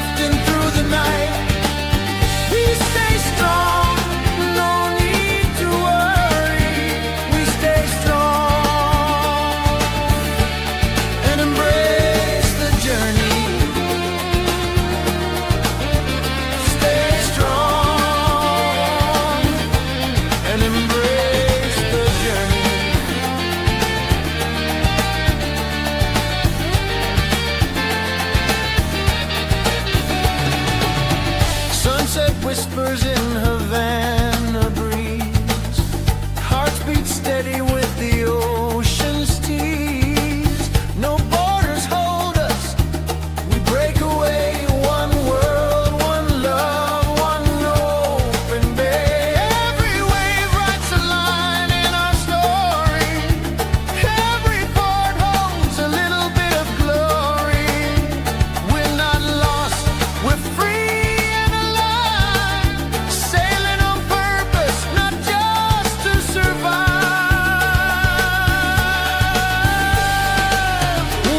drifting through the night. We stay strong, no need to worry. We stay strong and embrace the journey. Stay strong and embrace the journey. Sunset whispers in Havana breeze. Hearts beat steady with the ocean's tease. No borders hold us. We break away. One world, one love, one open bay. Every wave writes a line in our story. Every port holds a little bit of glory. We're not lost. We're free and alive. Sailing on purpose, not just to survive.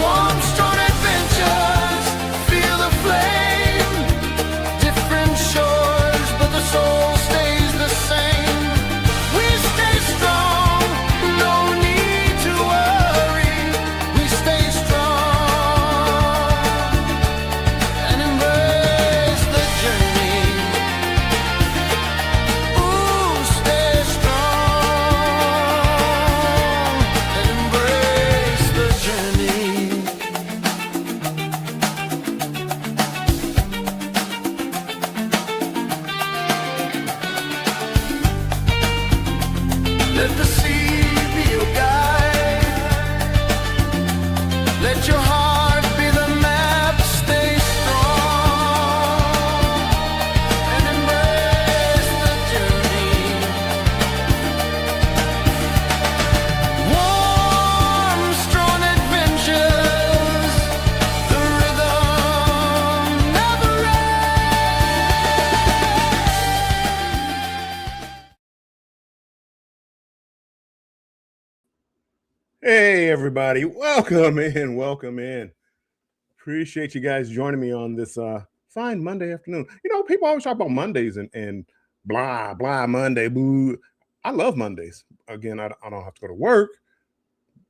Warm, strong adventures, feel the flame. Different shores, but the soul stays the same. We stay strong, no need to worry. We stay strong and embrace the journey. Ooh, stay strong and embrace the journey. Let the sea be your guide. Let your heart be the map. Stay strong and embrace the journey. Warm, strong adventures. The rhythm never Hey, everybody. Welcome in. Welcome in. Appreciate you guys joining me on this fine Monday afternoon. You know, people always talk about Mondays and blah, blah, Monday, boo. I love Mondays. Again, I don't have to go to work,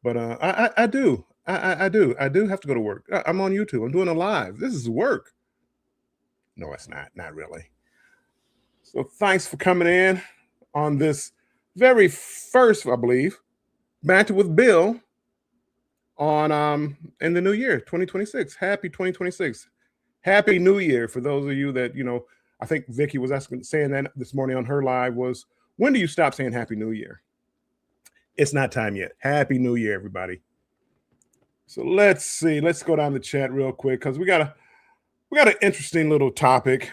but I do. I do. I do have to go to work. I'm on YouTube. I'm doing a live. This is work. No, it's not. Not really. So thanks for coming in on this very first, I believe, Banter with Bill on in the new year 2026. Happy 2026. Happy New Year for those of you that, you know, I think Vicky was saying that this morning on her live was, when do you stop saying Happy New Year? It's not time yet. Happy New Year, everybody. So let's see. Let's go down the chat real quick because we got an interesting little topic.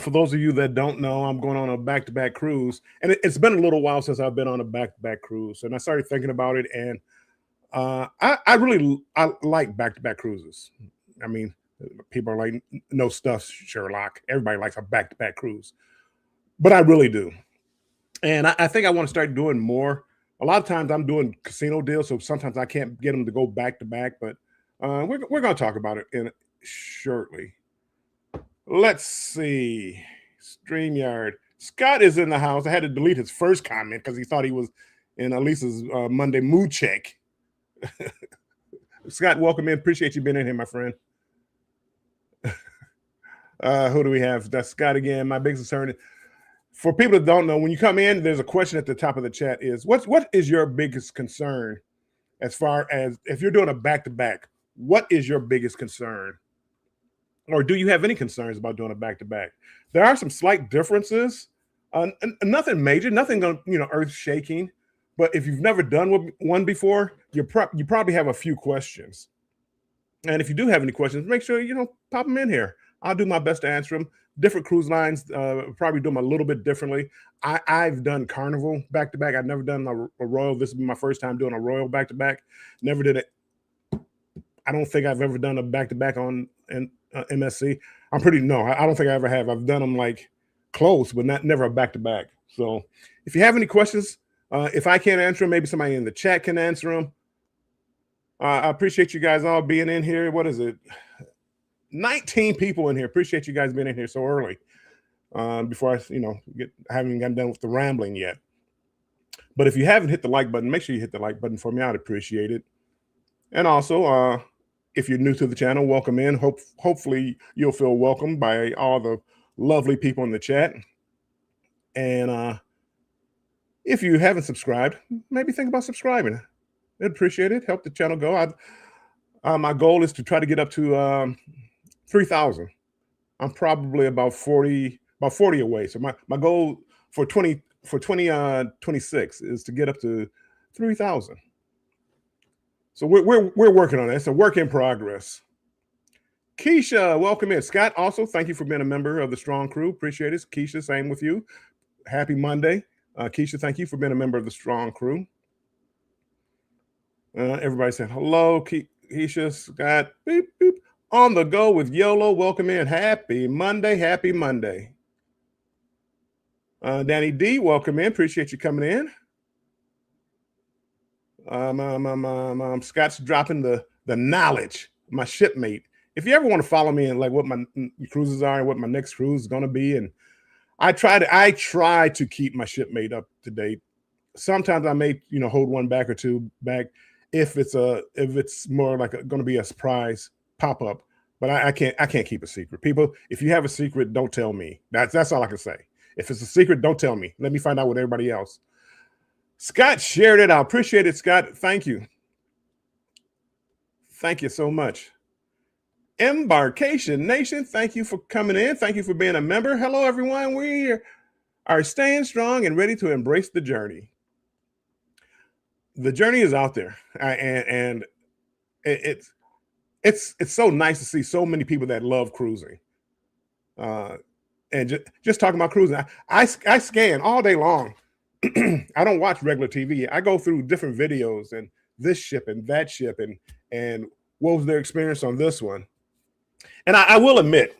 For those of you that don't know, I'm going on a back-to-back cruise, and it's been a little while since I've been on a back-to-back cruise, and I started thinking about it, and I really like back-to-back cruises. I mean, people are like, no stuff, Sherlock. Everybody likes a back-to-back cruise, but I really do, and I think I want to start doing more. A lot of times I'm doing casino deals, so sometimes I can't get them to go back-to-back, but we're going to talk about it shortly. Let's see. StreamYard. Scott is in the house. I had to delete his first comment because he thought he was in Elisa's Monday mood check. Scott, welcome in. Appreciate you being in here, my friend. Who do we have? That's Scott again. My big concern. For people that don't know, when you come in, there's a question at the top of the chat is, what is your biggest concern as far as if you're doing a back-to-back? What is your biggest concern? Or do you have any concerns about doing a back-to-back? There are some slight differences, nothing major, nothing earth-shaking. But if you've never done one before, you probably have a few questions. And if you do have any questions, make sure pop them in here. I'll do my best to answer them. Different cruise lines probably do them a little bit differently. I've done Carnival back-to-back. I've never done a Royal. This will be my first time doing a Royal back-to-back. Never did it. I don't think I've ever done a back-to-back on MSC. I don't think I ever have. I've done them like close, but never a back-to-back. So if you have any questions, if I can't answer them, maybe somebody in the chat can answer them. I appreciate you guys all being in here. What is it? 19 people in here. Appreciate you guys being in here so early. Before I, I haven't even gotten done with the rambling yet. But if you haven't hit the like button, make sure you hit the like button for me. I'd appreciate it. And also, if you're new to the channel, welcome in. Hopefully you'll feel welcomed by all the lovely people in the chat. And if you haven't subscribed, maybe think about subscribing. I'd appreciate it. Help the channel go. My goal is to try to get up to 3,000. I'm probably about 40 away. So my goal for 2026 is to get up to 3,000. So we're working on it. It's a work in progress. Keisha, welcome in. Scott, also thank you for being a member of the Strong Crew. Appreciate it. Keisha, same with you. Happy Monday. Keisha, thank you for being a member of the Strong Crew. Everybody saying hello. Keisha, Scott, beep, beep. On the go with YOLO. Welcome in. Happy Monday. Happy Monday. Danny D, welcome in. Appreciate you coming in. Scott's dropping the knowledge. My shipmate. If you ever want to follow me and like what my cruises are and what my next cruise is going to be, and I try to keep my shipmate up to date. Sometimes I may hold one back or two back if it's more like going to be a surprise pop up. But I can't keep a secret. People, if you have a secret, don't tell me. That's all I can say. If it's a secret, don't tell me. Let me find out with everybody else. Scott shared it. I appreciate it, Scott. Thank you. Thank you so much. Embarkation Nation, thank you for coming in. Thank you for being a member. Hello, everyone. We are staying strong and ready to embrace the journey. The journey is out there, and it's so nice to see so many people that love cruising. And just talking about cruising, I scan all day long. I don't watch regular TV. I go through different videos and this ship and that ship and what was their experience on this one. And I will admit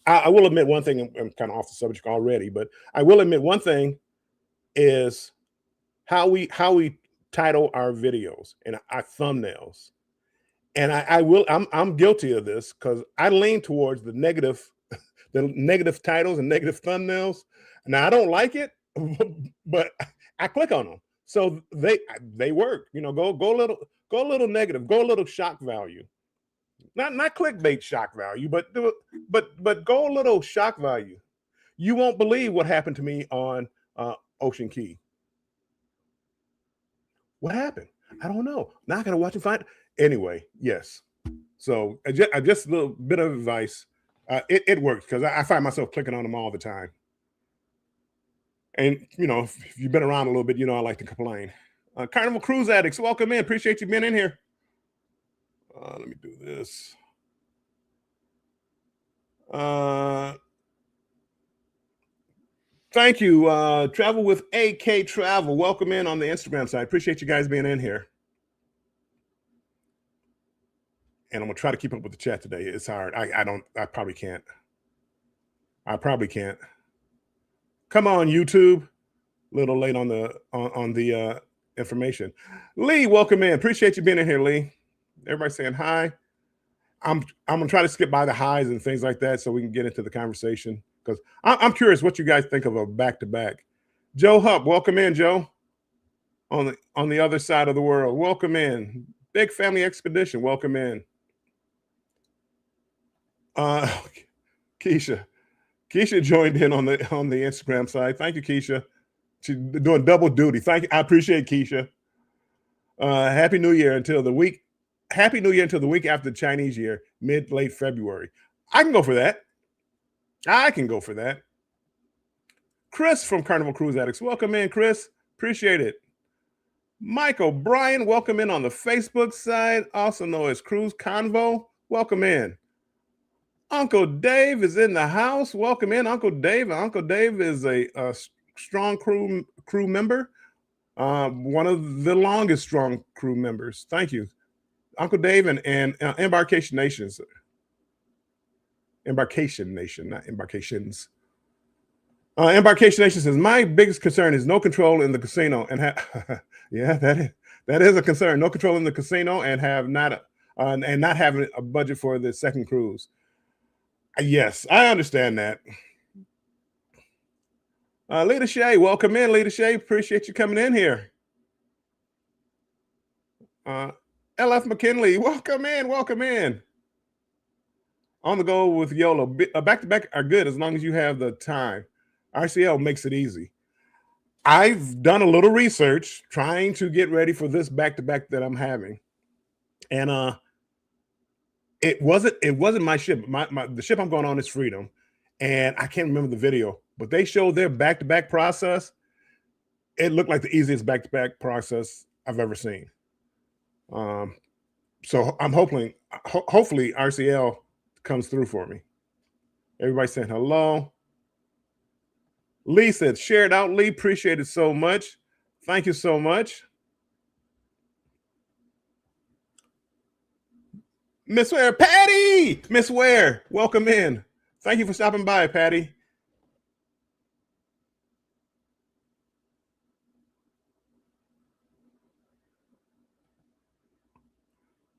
one thing. I'm kind of off the subject already, but I will admit one thing is how we title our videos and our thumbnails. And I'm guilty of this because I lean towards the negative titles and negative thumbnails. Now I don't like it, but I click on them. So they work. Go a little negative, go a little shock value. Not clickbait shock value, but go a little shock value. You won't believe what happened to me on Ocean Key. What happened? I don't know. Now I gotta watch and find. Anyway, yes. So just a little bit of advice. It works because I find myself clicking on them all the time. And if you've been around a little bit, I like to complain. Carnival Cruise Addicts, welcome in. Appreciate you being in here. Let me do this. Thank you. Travel with AK Travel. Welcome in on the Instagram side. Appreciate you guys being in here. And I'm gonna try to keep up with the chat today. It's hard. I probably can't. Come on, YouTube. A little late on the information. Lee, welcome in. Appreciate you being in here, Lee. Everybody saying hi. I'm gonna try to skip by the highs and things like that so we can get into the conversation because I'm curious what you guys think of a back-to-back. Joe Hupp, welcome in, Joe. On the other side of the world, welcome in. Big Family Expedition, welcome in. Keisha joined in on the Instagram side. Thank you, Keisha. She's doing double duty. Thank you. I appreciate Keisha. Happy New Year until the week after the Chinese Year, late February. I can go for that. Chris from Carnival Cruise Addicts. Welcome in, Chris. Appreciate it. Mike O'Brien, welcome in on the Facebook side, also known as Cruise Convo. Welcome in. Uncle Dave is in the house. Welcome in, Uncle Dave. Uncle Dave is a strong crew member, one of the longest strong crew members. Thank you, Uncle Dave and Embarkation Nations. Embarkation Nation, not embarkations. Embarkation Nation says, my biggest concern is no control in the casino. And yeah, that is a concern. No control in the casino and not having a budget for the second cruise. Yes, I understand that. Lita Shay, welcome in, Lita Shay. Appreciate you coming in here. Uh, LF McKinley, welcome in, welcome in. On the go with YOLO. Back to back are good as long as you have the time. RCL makes it easy. I've done a little research trying to get ready for this back to back that I'm having, and it wasn't my ship. The ship I'm going on is Freedom, and I can't remember the video, but they showed their back to back process. It looked like the easiest back to back process I've ever seen. So I'm hoping, hopefully RCL comes through for me. Everybody saying hello. Lee said, share it out, Lee. Appreciate it so much. Thank you so much. Miss Ware, Patty! Miss Ware, welcome in. Thank you for stopping by, Patty.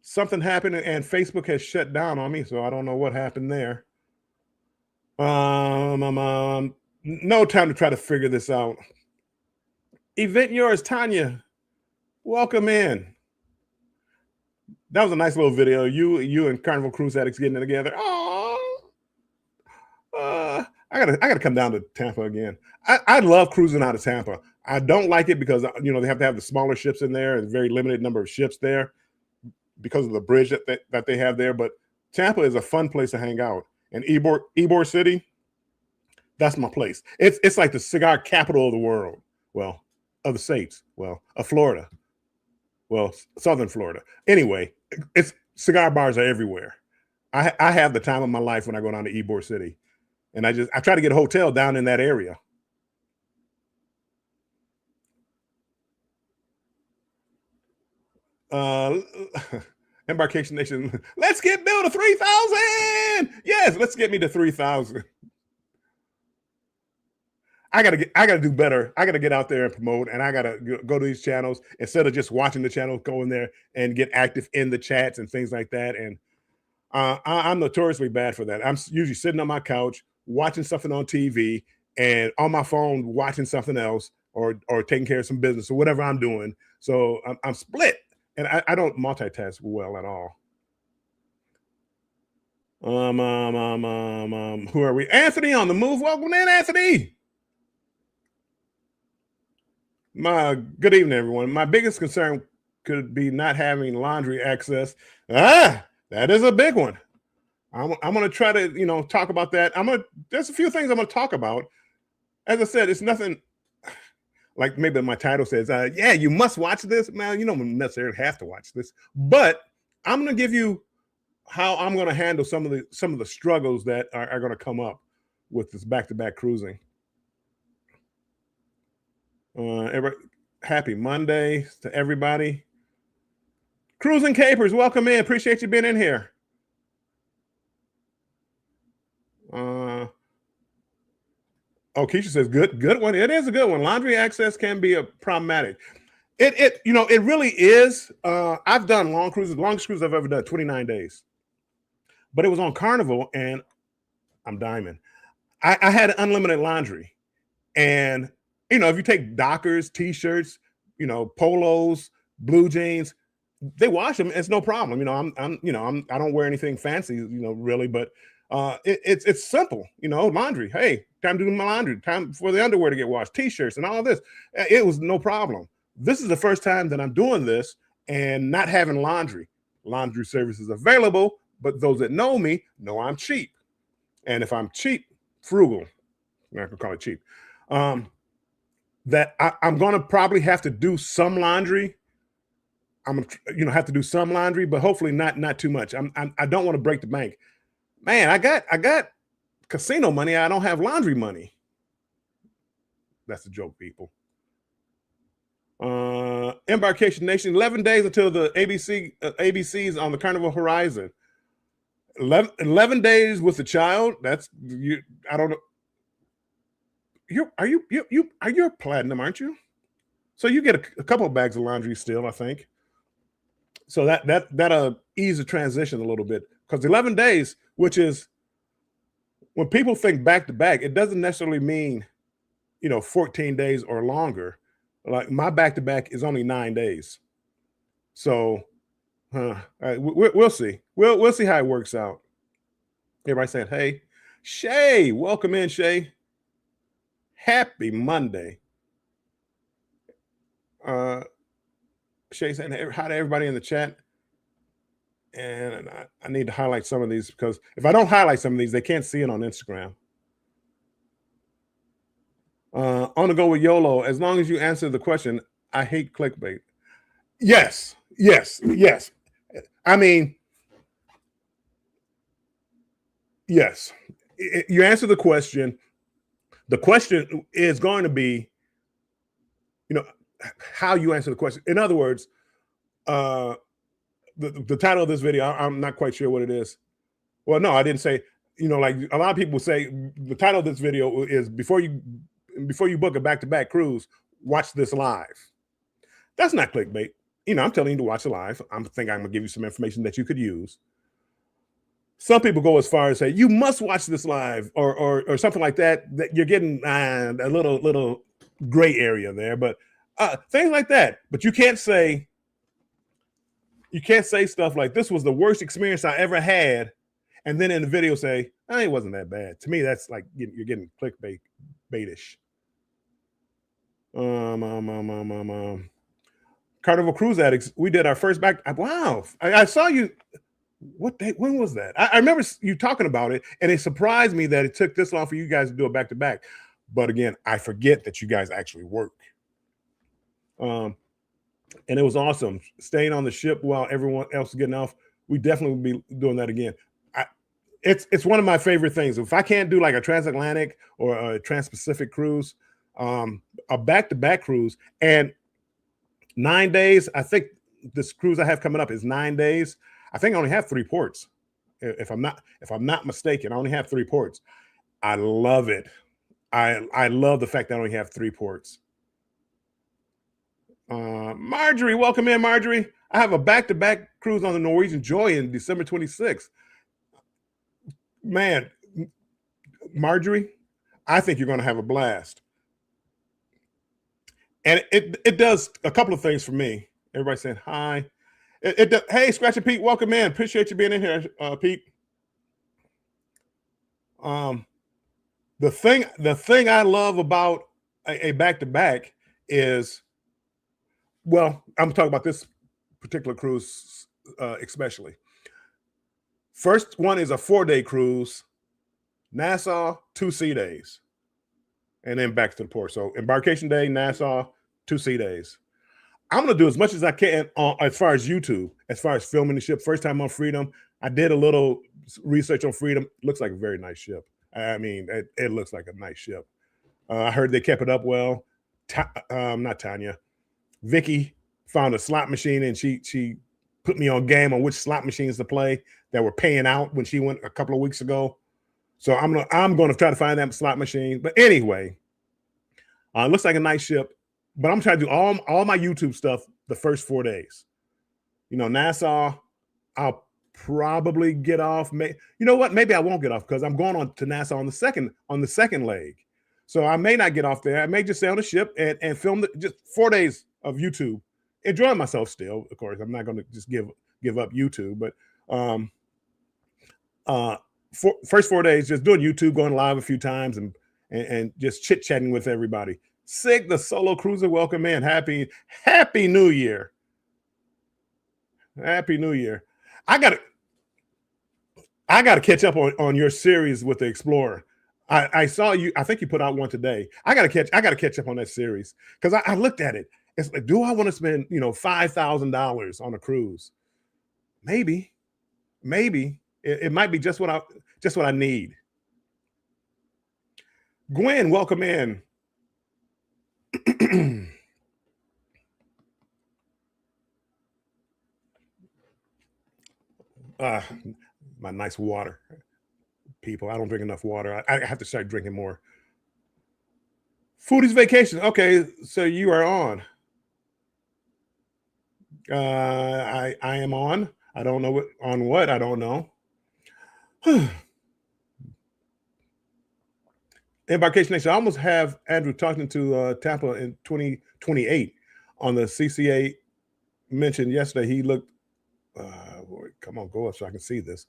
Something happened and Facebook has shut down on me, so I don't know what happened there. No time to try to figure this out. Event yours, Tanya. Welcome in. That was a nice little video. You and Carnival Cruise Addicts getting it together. Oh, I gotta come down to Tampa again. I love cruising out of Tampa. I don't like it because they have to have the smaller ships in there and very limited number of ships there because of the bridge that they have there. But Tampa is a fun place to hang out. And Ybor City, that's my place. It's like the cigar capital of the world. Well, of the states. Well, of Florida. Well, Southern Florida. Anyway, it's cigar bars are everywhere. I have the time of my life when I go down to Ybor City, and I try to get a hotel down in that area. Embarkation Nation, let's get Bill to 3,000. Yes, let's get me to 3,000. I gotta do better. I gotta get out there and promote, and I gotta go to these channels instead of just watching the channel. Go in there and get active in the chats and things like that. And I'm notoriously bad for that. I'm usually sitting on my couch watching something on TV and on my phone watching something else, or taking care of some business or whatever I'm doing. So I'm split, and I don't multitask well at all. Who are we? Anthony on the move. Welcome in, Anthony. Good evening, everyone. My biggest concern could be not having laundry access. That is a big one. I'm going to try to, talk about that. There's a few things I'm going to talk about. As I said, it's nothing like maybe my title says, yeah, you must watch this. Man, you don't necessarily have to watch this, but I'm going to give you how I'm going to handle some of the struggles that are going to come up with this back-to-back cruising. Happy Monday to everybody. Cruising Capers, welcome in. Appreciate you being in here. Keisha says good one. It is a good one. Laundry access can be a problematic. It really is. I've done long cruises. Longest cruise I've ever done, 29 days. But it was on Carnival, and I'm diamond. I had unlimited laundry, and if you take Dockers, T-shirts, polos, blue jeans, they wash them. It's no problem. I don't wear anything fancy, really, but it's simple. Laundry. Hey, time to do my laundry. Time for the underwear to get washed. T-shirts and all of this. It was no problem. This is the first time that I'm doing this and not having laundry. Laundry services available, but those that know me know I'm cheap. And if I'm cheap, frugal. I'm not gonna call it cheap. That I'm going to probably have to do some laundry. I'm going to have to do some laundry, but hopefully not too much. I don't want to break the bank. Man, I got casino money. I don't have laundry money. That's a joke, people. Embarkation Nation, 11 days until the ABCs on the Carnival Horizon. 11 days with the child. That's you. I don't know. You're platinum, aren't you? So you get a couple of bags of laundry still, I think. So that'll ease the transition a little bit, because 11 days, which is when people think back to back, it doesn't necessarily mean 14 days or longer. Like my back to back is only 9 days. So we'll see. We'll see how it works out. Everybody saying, "Hey, Shay, welcome in, Shay. Happy Monday." Shay saying hi to everybody in the chat. And I need to highlight some of these because if I don't highlight some of these, they can't see it on Instagram. On the go with YOLO, as long as you answer the question, I hate clickbait. Yes. I mean, yes. You answer the question. The question is going to be, how you answer the question. In other words, the title of this video, I'm not quite sure what it is. Well, no, I didn't say, like a lot of people say the title of this video is before you book a back-to-back cruise, watch this live. That's not clickbait. I'm telling you to watch it live. I'm gonna give you some information that you could use. Some people go as far as say you must watch this live or something like that. That you're getting a little gray area there, but things like that. But you can't say stuff like this was the worst experience I ever had, and then in the video say, it wasn't that bad. To me, that's like you're getting clickbaitish. Carnival Cruise Addicts, we did our first back. Wow, I saw you. What day? When was that? I remember you talking about it, and it surprised me that it took this long for you guys to do a back to back. But again, I forget that you guys actually work. And it was awesome staying on the ship while everyone else is getting off. We definitely will be doing that again. It's one of my favorite things. If I can't do like a transatlantic or a trans-Pacific cruise, a back-to-back cruise, and 9 days. I think this cruise I have coming up is 9 days. I think I only have 3 ports. If I'm not mistaken, I only have 3 ports. I love it. I love the fact that I only have 3 ports. Marjorie, welcome in, Marjorie. I have a back-to-back cruise on the Norwegian Joy in December 26th. Man, Marjorie, I think you're going to have a blast. And it does a couple of things for me. Everybody saying hi. Hey, Scratchy Pete, welcome in. Appreciate you being in here, Pete. The thing I love about a back-to-back is, well, I'm talking about this particular cruise especially. First one is a 4-day cruise, Nassau, 2 sea days, and then back to the port. So embarkation day, Nassau, 2 sea days. I'm going to do as much as I can as far as YouTube, as far as filming the ship. First time on Freedom, I did a little research on Freedom. Looks like a very nice ship. I mean, it looks like a nice ship. I heard they kept it up well. Not Tanya. Vicky found a slot machine, and she put me on game on which slot machines to play that were paying out when she went a couple of weeks ago. So I'm gonna try to find that slot machine. But anyway, it looks like a nice ship. But I'm trying to do all my YouTube stuff the first 4 days. Nassau, I'll probably get off. You know what? Maybe I won't get off because I'm going on to Nassau on the second leg. So I may not get off there. I may just stay on the ship and film just 4 days of YouTube, enjoying myself still. Of course, I'm not going to just give up YouTube, but first 4 days just doing YouTube, going live a few times, and just chit chatting with everybody. Sig, the solo cruiser, welcome in. Happy New Year. Happy New Year. I gotta catch up on your series with the Explorer. I saw you. I think you put out one today. I gotta catch up on that series because I looked at it. It's like, do I want to spend $5,000 on a cruise? Maybe. It might be just what I need. Gwen, welcome in. My nice water, people. I don't drink enough water. I have to start drinking more. Foodie's vacation. Okay, so you are on. I am on. I don't know what. I don't know. Embarkation Nation. I almost have Andrew talking to Tampa in 2028 on the CCA mentioned yesterday. He looked, come on, go up so I can see this.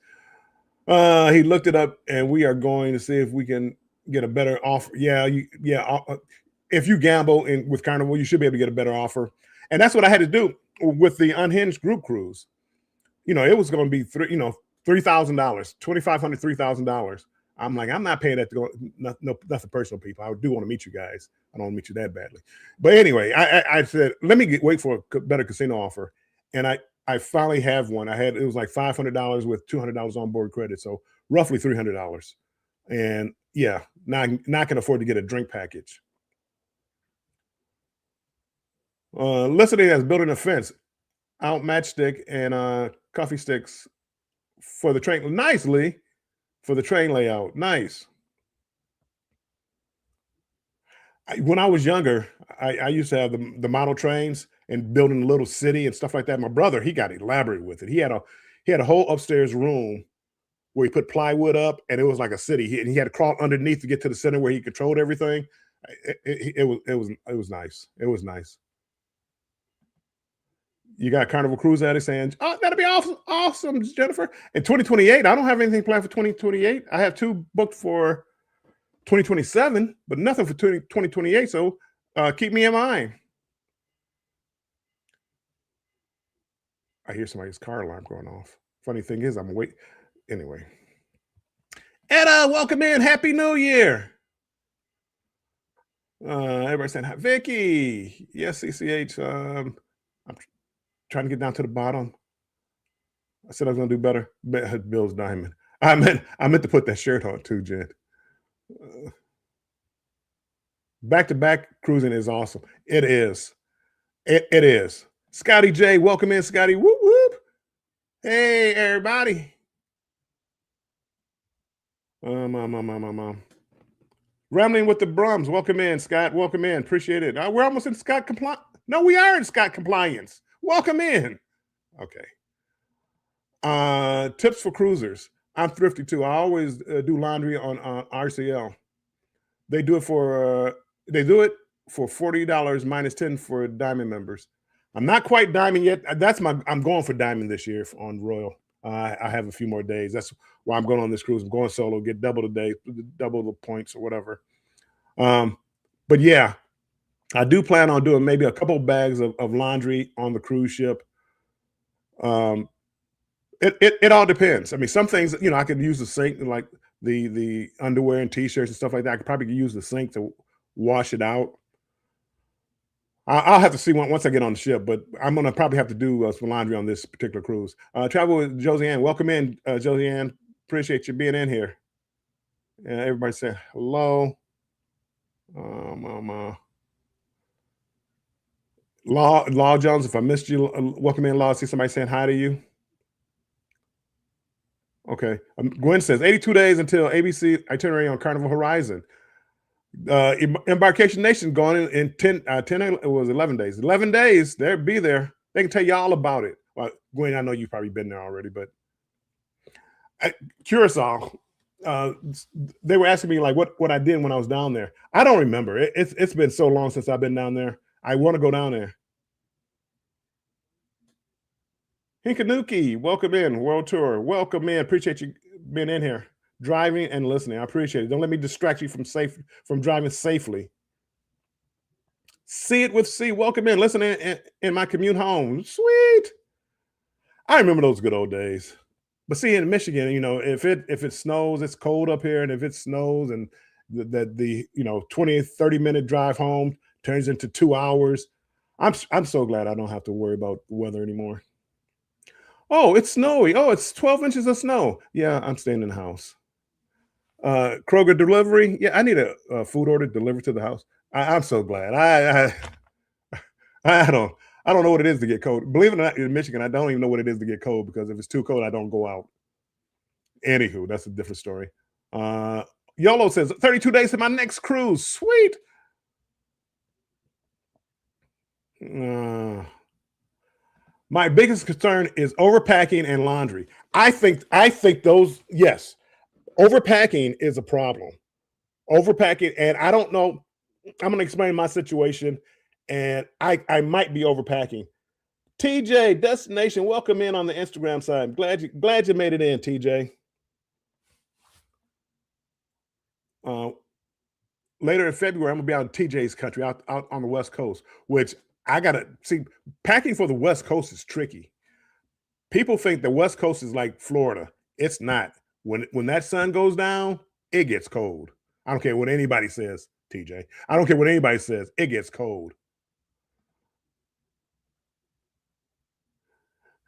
He looked it up, and we are going to see if we can get a better offer. Yeah, if you gamble with Carnival, you should be able to get a better offer. And that's what I had to do with the Unhinged group cruise. You know, it was going to be $3,000, $2,500, $3,000. I'm like, I'm not paying that to go. Nothing personal, people. I do want to meet you guys. I don't want to meet you that badly. But anyway, I said, let me wait for a better casino offer. And I finally have one. It was like $500 with $200 on board credit. So roughly $300. And yeah, not can afford to get a drink package. Listening as building a fence, out matchstick and coffee sticks for the train. Nicely for the train layout. Nice. When I was younger, I used to have the model trains and building a little city and stuff like that. My brother, he got elaborate with it. He had a whole upstairs room where he put plywood up, and it was like a city. He had to crawl underneath to get to the center where he controlled everything. It was nice. It was nice. You got Carnival Cruise Addict saying, "Oh, that'll be awesome, Jennifer." In 2028, I don't have anything planned for 2028. I have 2 booked for 2027, but nothing for 2028. So keep me in mind. I hear somebody's car alarm going off. Funny thing is, I'm waiting. Anyway. Etta, welcome in. Happy New Year. Everybody saying hi. Vicky. Yes, CCH. I'm trying to get down to the bottom. I said I was gonna do better. Bill's Diamond. I meant to put that shirt on too, Jen. Back-to-back cruising is awesome. It is. It is. Scotty J, welcome in, Scotty. Whoop whoop. Hey, everybody. Rambling with the Brums. Welcome in, Scott. Welcome in. Appreciate it. We're almost in Scott compliance. No, we are in Scott compliance. Welcome in. Okay. Tips for cruisers. I'm thrifty too. I always do laundry on RCL. They do it for $40 minus 10 for Diamond members. I'm not quite Diamond yet. I'm going for Diamond this year on Royal. I have a few more days. That's why I'm going on this cruise. I'm going solo, get double the day, double the points or whatever. But yeah, I do plan on doing maybe a couple bags of laundry on the cruise ship. It all depends. I mean, some things, I could use the sink, like the underwear and t-shirts and stuff like that. I could probably use the sink to wash it out. I'll have to see once I get on the ship, but I'm going to probably have to do some laundry on this particular cruise. Travel with Josiane. Welcome in, Josiane. Appreciate you being in here. Everybody say hello. Law Jones, if I missed you, welcome in, Law. I see somebody saying hi to you. Okay. Gwen says 82 days until ABC itinerary on Carnival Horizon. Embarkation Nation going in 10, it was 11 days. 11 days, they'll be there. They can tell you all about it. Well, Gwen, I know you've probably been there already, but Curacao, they were asking me like what I did when I was down there. I don't remember. It's been so long since I've been down there. I want to go down there. Hinkanuki, welcome in. World Tour, welcome in. Appreciate you being in here, driving and listening. I appreciate it. Don't let me distract you from driving safely. See it with C. Welcome in. Listen in my commute home. Sweet. I remember those good old days. But see, in Michigan, if it snows, it's cold up here, and if it snows and the 20, 30-minute drive home turns into 2 hours, I'm so glad I don't have to worry about the weather anymore. Oh, it's snowy. Oh, it's 12 inches of snow. Yeah, I'm staying in the house. Kroger delivery. Yeah, I need a food order delivered to the house. I'm so glad. I don't know what it is to get cold. Believe it or not, in Michigan, I don't even know what it is to get cold, because if it's too cold, I don't go out. Anywho, that's a different story. YOLO says 32 days to my next cruise. Sweet. My biggest concern is overpacking and laundry. I think those, yes, overpacking is a problem. overpacking, and I don't know. I'm going to explain my situation, and I might be overpacking. TJ Destination, welcome in on the Instagram side. Glad you made it in, TJ. Later in February, I'm gonna be out in TJ's country, out on the West Coast. Which I gotta see. Packing for the West Coast is tricky. People think the West Coast is like Florida. It's not. When that sun goes down, it gets cold. I don't care what anybody says, TJ. I don't care what anybody says. It gets cold.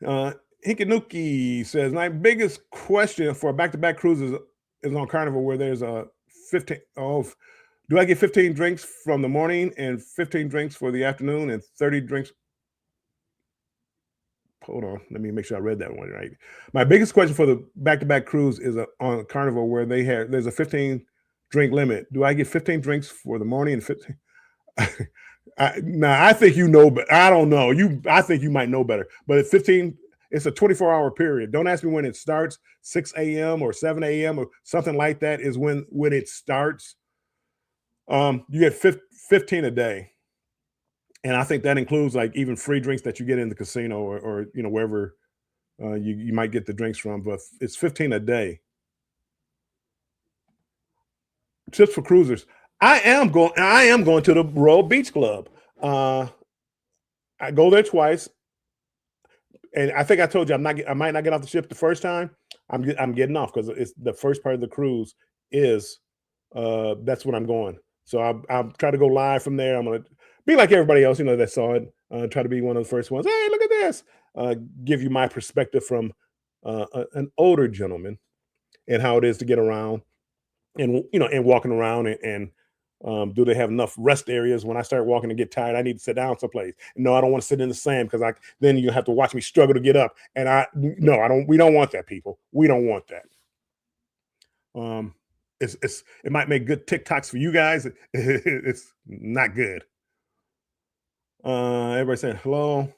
Hikanuki says, my biggest question for back-to-back cruises is on Carnival where there's a 15. Oh, do I get 15 drinks from the morning and 15 drinks for the afternoon and 30 drinks? Hold on, let me make sure I read that one right. My biggest question for the back-to-back cruise is on Carnival where there's a 15 drink limit. Do I get 15 drinks for the morning and 15? I think you know, but I don't know. I think you might know better. But at 15, it's a 24-hour period. Don't ask me when it starts. 6 a.m. or 7 a.m. or something like that is when it starts. You get 15 a day, and I think that includes like even free drinks that you get in the casino or wherever you might get the drinks from. But it's 15 a day. Tips for cruisers. I am going to the Royal Beach Club. I go there twice, and I think I told you I might not get off the ship the first time. I'm getting off because it's the first part of the cruise is that's when I'm going. So I'll try to go live from there. I'm gonna be like everybody else, that saw it. Try to be one of the first ones. Hey, look at this. Give you my perspective from an older gentleman and how it is to get around and walking around and do they have enough rest areas? When I start walking and get tired, I need to sit down someplace. No, I don't want to sit in the sand because then you have to watch me struggle to get up. And I don't. We don't want that, people. We don't want that. It might make good TikToks for you guys. It's not good. Everybody saying hello.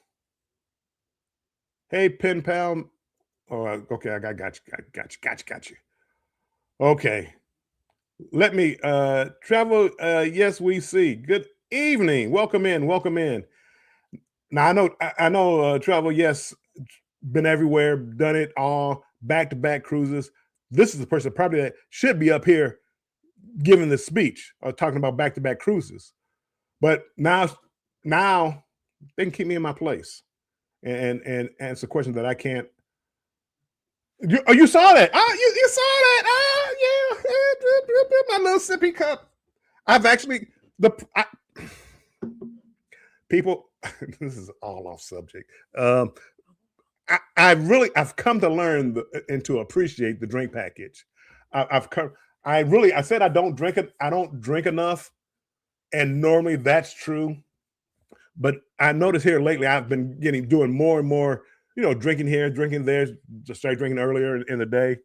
Hey, pen pal. Oh, okay. I got you. Okay. Let me travel. Yes, we see. Good evening. Welcome in. Now I know travel. Yes, been everywhere, done it all, back-to-back cruises. This is the person probably that should be up here giving the speech or talking about back-to-back cruises. But now they can keep me in my place and answer questions that I can't. You saw that? You saw that? Yeah, my little sippy cup. I've actually people. This is all off subject. I've come to learn and to appreciate the drink package. I said I don't drink it. I don't drink enough, and normally that's true. But I noticed here lately I've been doing more and more. Drinking here, drinking there. Just started drinking earlier in the day,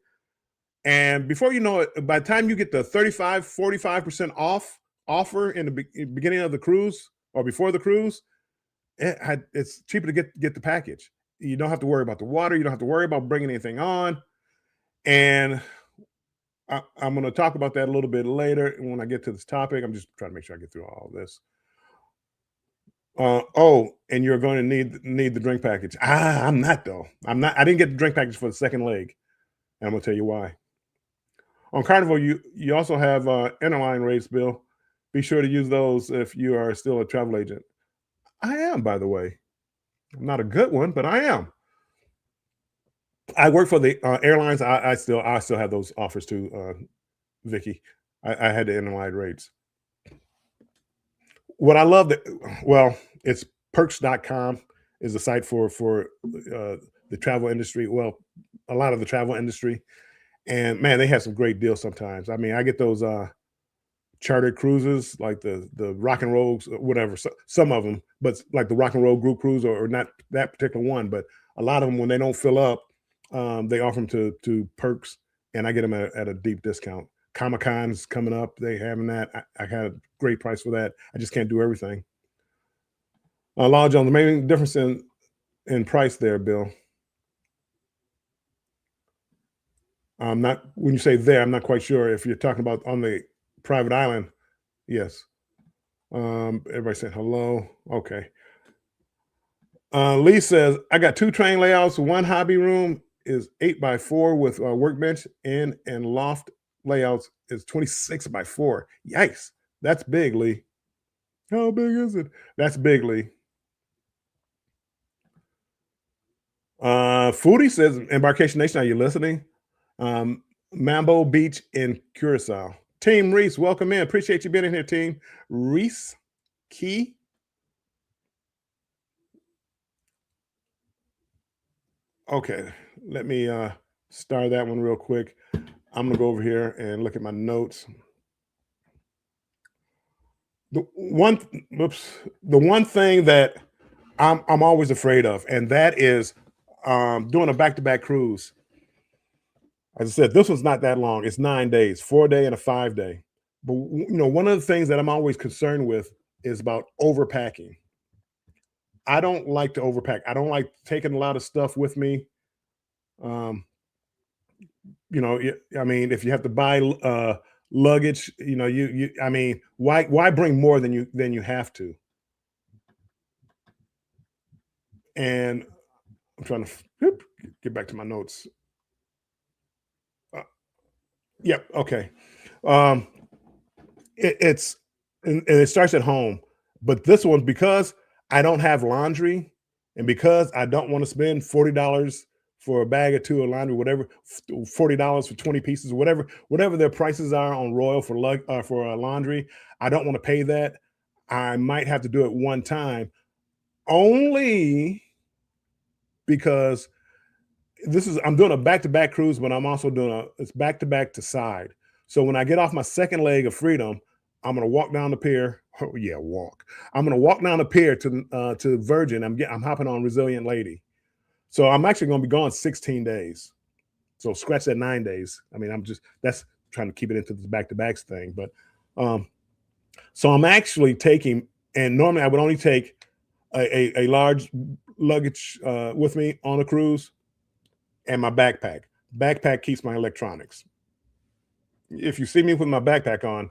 and before you know it, by the time you get the 45% off offer in the beginning of the cruise or before the cruise, it's cheaper to get the package. You don't have to worry about the water. You don't have to worry about bringing anything on. And I'm going to talk about that a little bit later when I get to this topic. I'm just trying to make sure I get through all of this. And you're going to need the drink package. I'm not though. I'm not. I didn't get the drink package for the second leg, and I'm going to tell you why. On Carnival, you also have interline rates, Bill. Be sure to use those if you are still a travel agent. I am, by the way. I'm not a good one, but I am. I work for the airlines. I still have those offers too, Vicky. I had the interline rates. What I love it's perks.com is the site for the travel industry. Well, a lot of the travel industry, and man, they have some great deals sometimes. I mean, I get those chartered cruises like the Rock and Roll, whatever. So, some of them, but like the Rock and Roll group cruise or not that particular one, but a lot of them when they don't fill up, they offer them to perks, and I get them at a deep discount. Comic-Con's coming up. They having that. I had a great price for that. I just can't do everything. Lodge on the main difference in price there, Bill. When you say there, I'm not quite sure if you're talking about on the private island. Yes. Everybody said hello. Okay. Lee says, I got 2 train layouts. One hobby room is 8x4 with a workbench, and loft layouts is 26x4. Yikes. That's big, Lee. How big is it? That's big, Lee. Foodie says, Embarkation Nation, are you listening? Mambo Beach in Curacao. Team Reese, welcome in. Appreciate you being in here, team. Reese Key. Okay, let me start that one real quick. I'm gonna go over here and look at my notes. The one thing that I'm always afraid of, and that is doing a back-to-back cruise. As I said, this one's not that long. It's 9 days, 4-day and a 5-day. But one of the things that I'm always concerned with is about overpacking. I don't like to overpack. I don't like taking a lot of stuff with me. I mean, if you have to buy luggage, I mean, why bring more than you have to? And I'm trying to get back to my notes. Yep. Okay. It starts at home, but this one, because I don't have laundry, and because I don't want to spend $40 for a bag or two of laundry, whatever, $40 for 20 pieces, whatever their prices are on Royal for laundry, I don't want to pay that. I might have to do it one time, only because I'm doing a back-to-back cruise, but I'm also doing it's back-to-back to side. So when I get off my second leg of freedom, I'm gonna walk down the pier. Oh yeah, walk. I'm gonna walk down the pier to Virgin. I'm hopping on Resilient Lady. So I'm actually gonna be gone 16 days. So scratch that 9 days. I mean, that's trying to keep it into this back-to-backs thing. But so I'm actually taking, and normally I would only take a large luggage with me on a cruise, and my backpack. Backpack keeps my electronics. If you see me with my backpack on,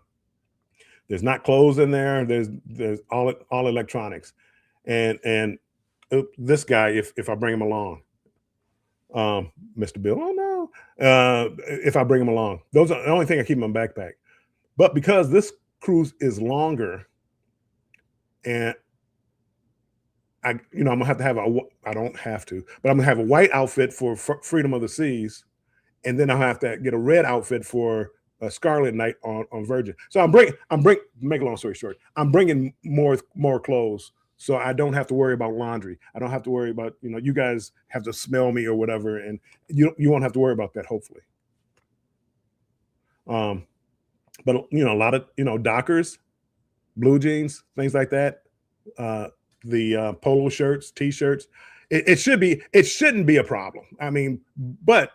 there's not clothes in there. There's all electronics, and this guy, if I bring him along, Mr. Bill, oh no, if I bring him along, those are the only thing I keep in my backpack. But because this cruise is longer, and I'm gonna have to have I don't have to, but I'm gonna have a white outfit for Freedom of the Seas, and then I'll have to get a red outfit for a Scarlet Night on Virgin. So I'm bringing. Make a long story short, I'm bringing more clothes, so I don't have to worry about laundry. I don't have to worry about you guys have to smell me or whatever, and you won't have to worry about that, hopefully. But a lot of Dockers, blue jeans, things like that. The polo shirts, t-shirts. It shouldn't be a problem. I mean, but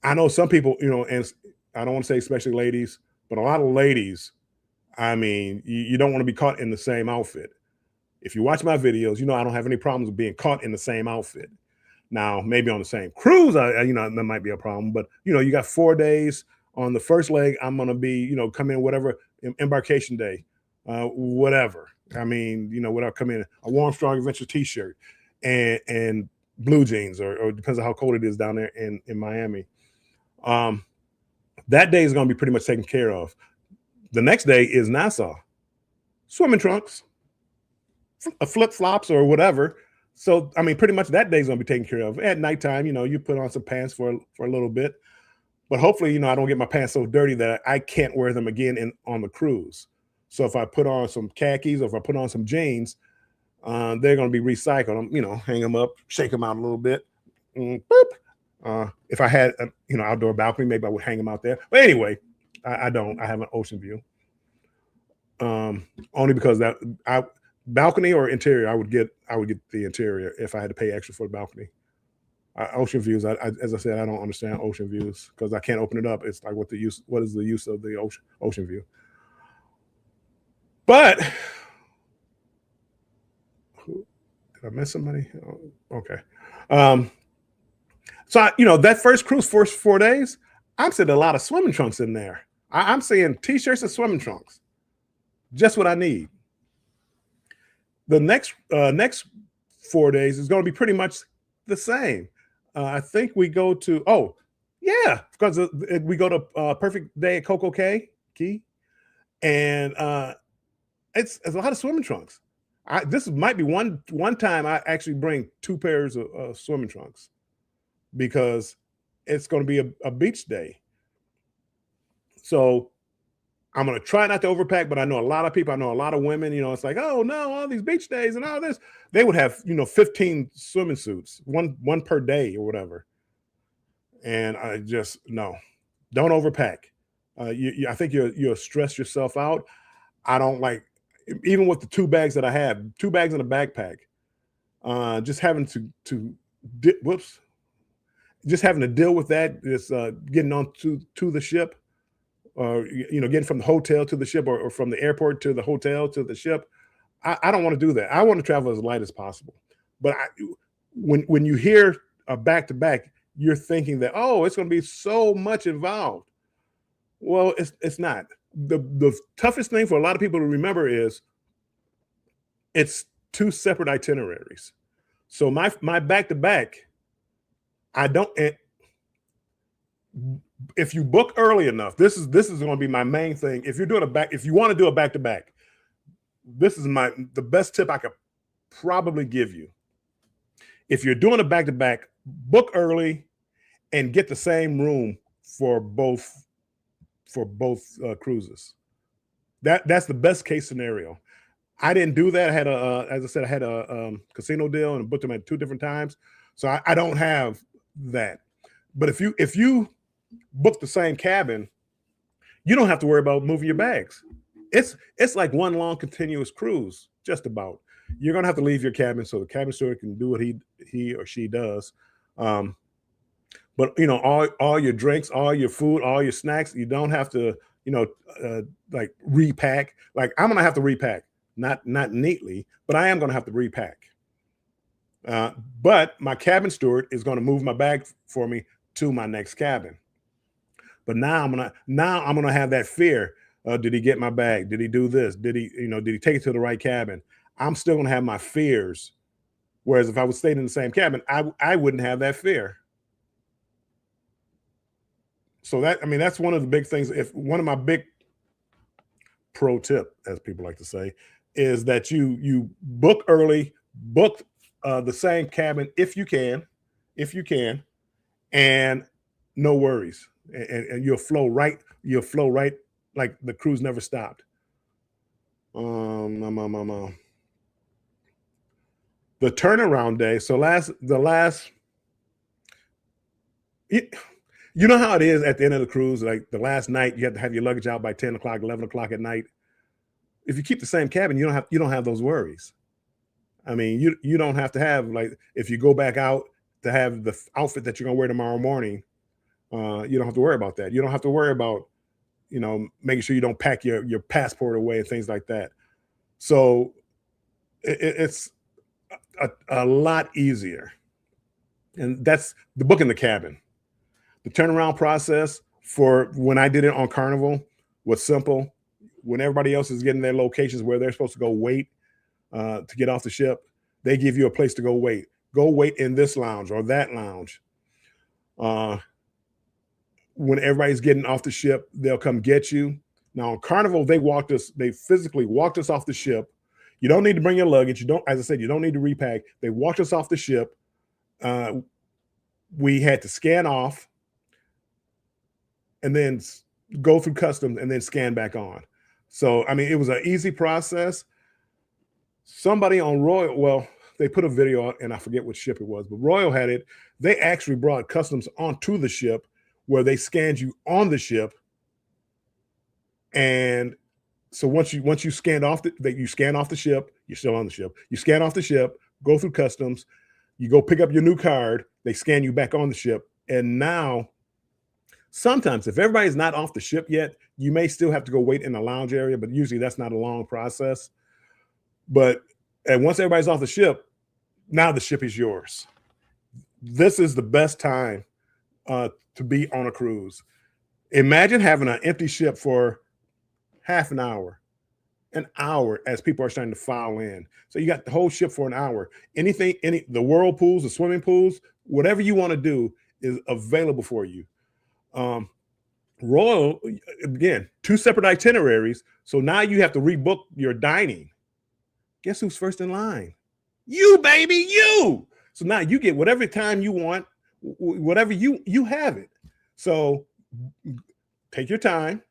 I know some people, and I don't want to say especially ladies, but a lot of ladies, I mean, you don't want to be caught in the same outfit. If you watch my videos, I don't have any problems with being caught in the same outfit. Now, maybe on the same cruise, that might be a problem, but you got 4 days. On the first leg, I'm gonna be, come in whatever embarkation day, whatever. I mean, without come in a Warm Strong Adventure t-shirt and blue jeans, or depends on how cold it is down there in Miami. That day is going to be pretty much taken care of. The next day is Nassau. Swimming trunks, flip-flops or whatever. So, I mean, pretty much that day is going to be taken care of. At nighttime, you put on some pants for a little bit. But hopefully, I don't get my pants so dirty that I can't wear them again on the cruise. So if I put on some khakis or if I put on some jeans, they're going to be recycled. Hang them up, shake them out a little bit. Boop. If I had an outdoor balcony, maybe I would hang them out there. But anyway, I don't. I have an ocean view. Only because balcony or interior, I would get the interior if I had to pay extra for the balcony. Ocean views, as I said, I don't understand ocean views because I can't open it up. It's like what is the use of the ocean view? But did I miss somebody? Oh, okay. So that first cruise, 4 days, I'm sitting a lot of swimming trunks in there. I'm saying t-shirts and swimming trunks, just what I need. The next 4 days is going to be pretty much the same. I think we go to yeah, because we go to Perfect Day at Coco Key, and it's a lot of swimming trunks. This might be one time I actually bring 2 pairs of swimming trunks because it's going to be a beach day. So I'm going to try not to overpack, but I know a lot of people, I know a lot of women, it's like, oh no, all these beach days and all this. They would have, 15 swimming suits, one per day or whatever. And I just, no, don't overpack. I think you'll stress yourself out. I don't like, even with the 2 bags that I have, 2 bags in a backpack, just having just having to deal with that, is getting on to the ship, or getting from the hotel to the ship, or from the airport to the hotel to the ship. I don't want to do that. I want to travel as light as possible. But when you hear a back to back, you're thinking that, oh, it's going to be so much involved. Well, it's not. The toughest thing for a lot of people to remember is it's 2 separate itineraries. So my back to back, I don't. If you book early enough, this is going to be my main thing. If you want to do a back to back, this is the best tip I could probably give you. If you're doing a back to back, book early and get the same room for both cruises. That's the best case scenario. I didn't do that. I had as I said, I had a casino deal and booked them at 2 different times, so I don't have that. But if you book the same cabin, you don't have to worry about moving your bags. It's like one long continuous cruise, just about. You're gonna have to leave your cabin so the cabin steward can do what he or she does. But all your drinks, all your food, all your snacks, you don't have to like repack. Like I'm gonna have to repack, not neatly, but I am gonna have to repack. But my cabin steward is going to move my bag for me to my next cabin. But now I'm gonna have that fear. Did he get my bag? Did he do this? Did he take it to the right cabin? I'm still gonna have my fears. Whereas if I was staying in the same cabin, I wouldn't have that fear. So that's one of the big things. If one of my big pro tip, as people like to say, is that you book early, book the same cabin if you can, and no worries, and you'll flow right like the cruise never stopped. The turnaround day. So you know how it is at the end of the cruise, like the last night, you have to have your luggage out by 10 o'clock, 11 o'clock at night. If you keep the same cabin, you don't have those worries. I mean, you don't have to have, like, if you go back out to have the outfit that you're gonna wear tomorrow morning, you don't have to worry about that. You don't have to worry about, making sure you don't pack your passport away and things like that. So it's a lot easier. And that's the book in the cabin. The turnaround process for when I did it on Carnival was simple. When everybody else is getting their locations where they're supposed to go wait to get off the ship, they give you a place to go wait. Go wait in this lounge or that lounge. When everybody's getting off the ship, they'll come get you. Now on Carnival, they physically walked us off the ship. You don't need to bring your luggage. As I said, you don't need to repack. They walked us off the ship. We had to scan off and then go through customs and then scan back on. So, I mean, it was an easy process. Somebody on Royal, well, they put a video out, and I forget what ship it was, but Royal had it. They actually brought customs onto the ship where they scanned you on the ship. And so once you scan off the ship, you're still on the ship. You scan off the ship, go through customs, you go pick up your new card, they scan you back on the ship. And now, sometimes if everybody's not off the ship yet, you may still have to go wait in the lounge area, but usually that's not a long process. And once everybody's off the ship, now the ship is yours. This is the best time to be on a cruise. Imagine having an empty ship for half an hour as people are starting to file in. So you got the whole ship for an hour. Anything, the whirlpools, the swimming pools, whatever you want to do is available for you. Royal, again, 2 separate itineraries. So now you have to rebook your dining. Guess who's first in line? You, baby, you. So now you get whatever time you want, whatever you have it. So take your time,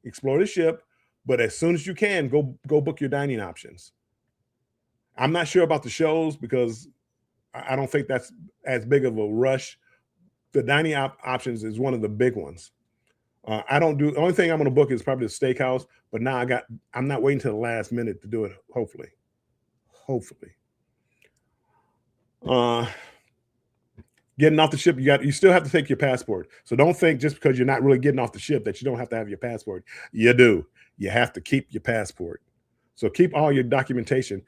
explore the ship, but as soon as you can, go book your dining options. I'm not sure about the shows because I don't think that's as big of a rush. The dining options is one of the big ones. I don't do, the only thing I'm going to book is probably the steakhouse, but now I'm not waiting till the last minute to do it. Hopefully. Getting off the ship, you still have to take your passport. So don't think just because you're not really getting off the ship that you don't have to have your passport. You do. You have to keep your passport. So keep all your documentation.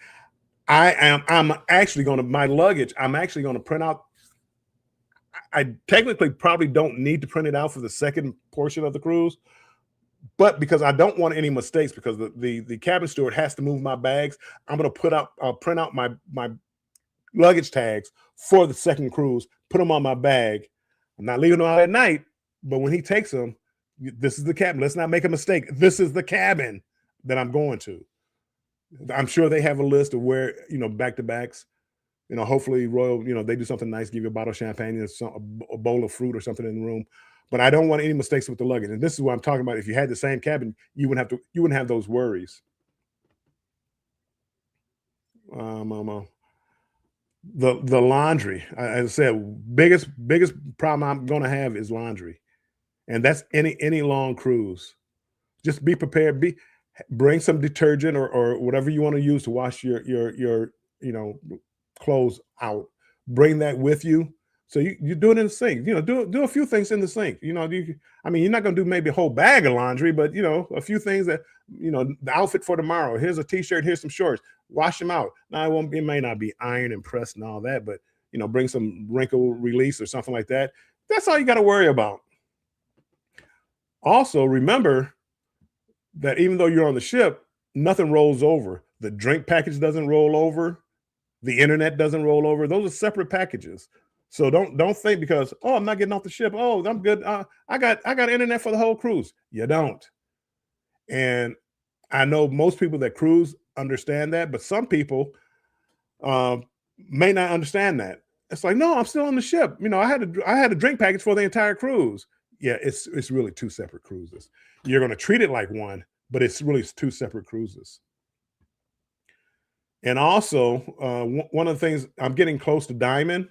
I'm actually going to, my luggage, I'm actually going to print out. I technically probably don't need to print it out for the second portion of the cruise, but because I don't want any mistakes, because the cabin steward has to move my bags, I'm going to print out my luggage tags for the second cruise, put them on my bag. I'm not leaving them out at night, but when he takes them, this is the cabin. Let's not make a mistake. This is the cabin that I'm going to. I'm sure they have a list of where, back-to-backs. Hopefully Royal, they do something nice, give you a bottle of champagne and a bowl of fruit or something in the room. But I don't want any mistakes with the luggage. And this is what I'm talking about. If you had the same cabin, you wouldn't have those worries. The laundry, as I said, biggest problem I'm going to have is laundry, and that's any long cruise. Just be prepared. Bring some detergent or whatever you want to use to wash your clothes out. Bring that with you. So you do it in the sink. Do a few things in the sink. You're not going to do maybe a whole bag of laundry, but a few things that the outfit for tomorrow. Here's a t-shirt. Here's some shorts. Wash them out. Now it may not be iron and pressed and all that, but bring some wrinkle release or something like that. That's all you got to worry about. Also, remember that even though you're on the ship, nothing rolls over. The drink package doesn't roll over. The internet doesn't roll over. Those are separate packages. So don't think because, I'm not getting off the ship. Oh, I'm good. I got internet for the whole cruise. You don't. And I know most people that cruise understand that, but some people may not understand that. It's like, no, I'm still on the ship. I had a drink package for the entire cruise. Yeah, it's really 2 separate cruises. You're going to treat it like one, but it's really 2 separate cruises. And also, one of the things, I'm getting close to Diamond,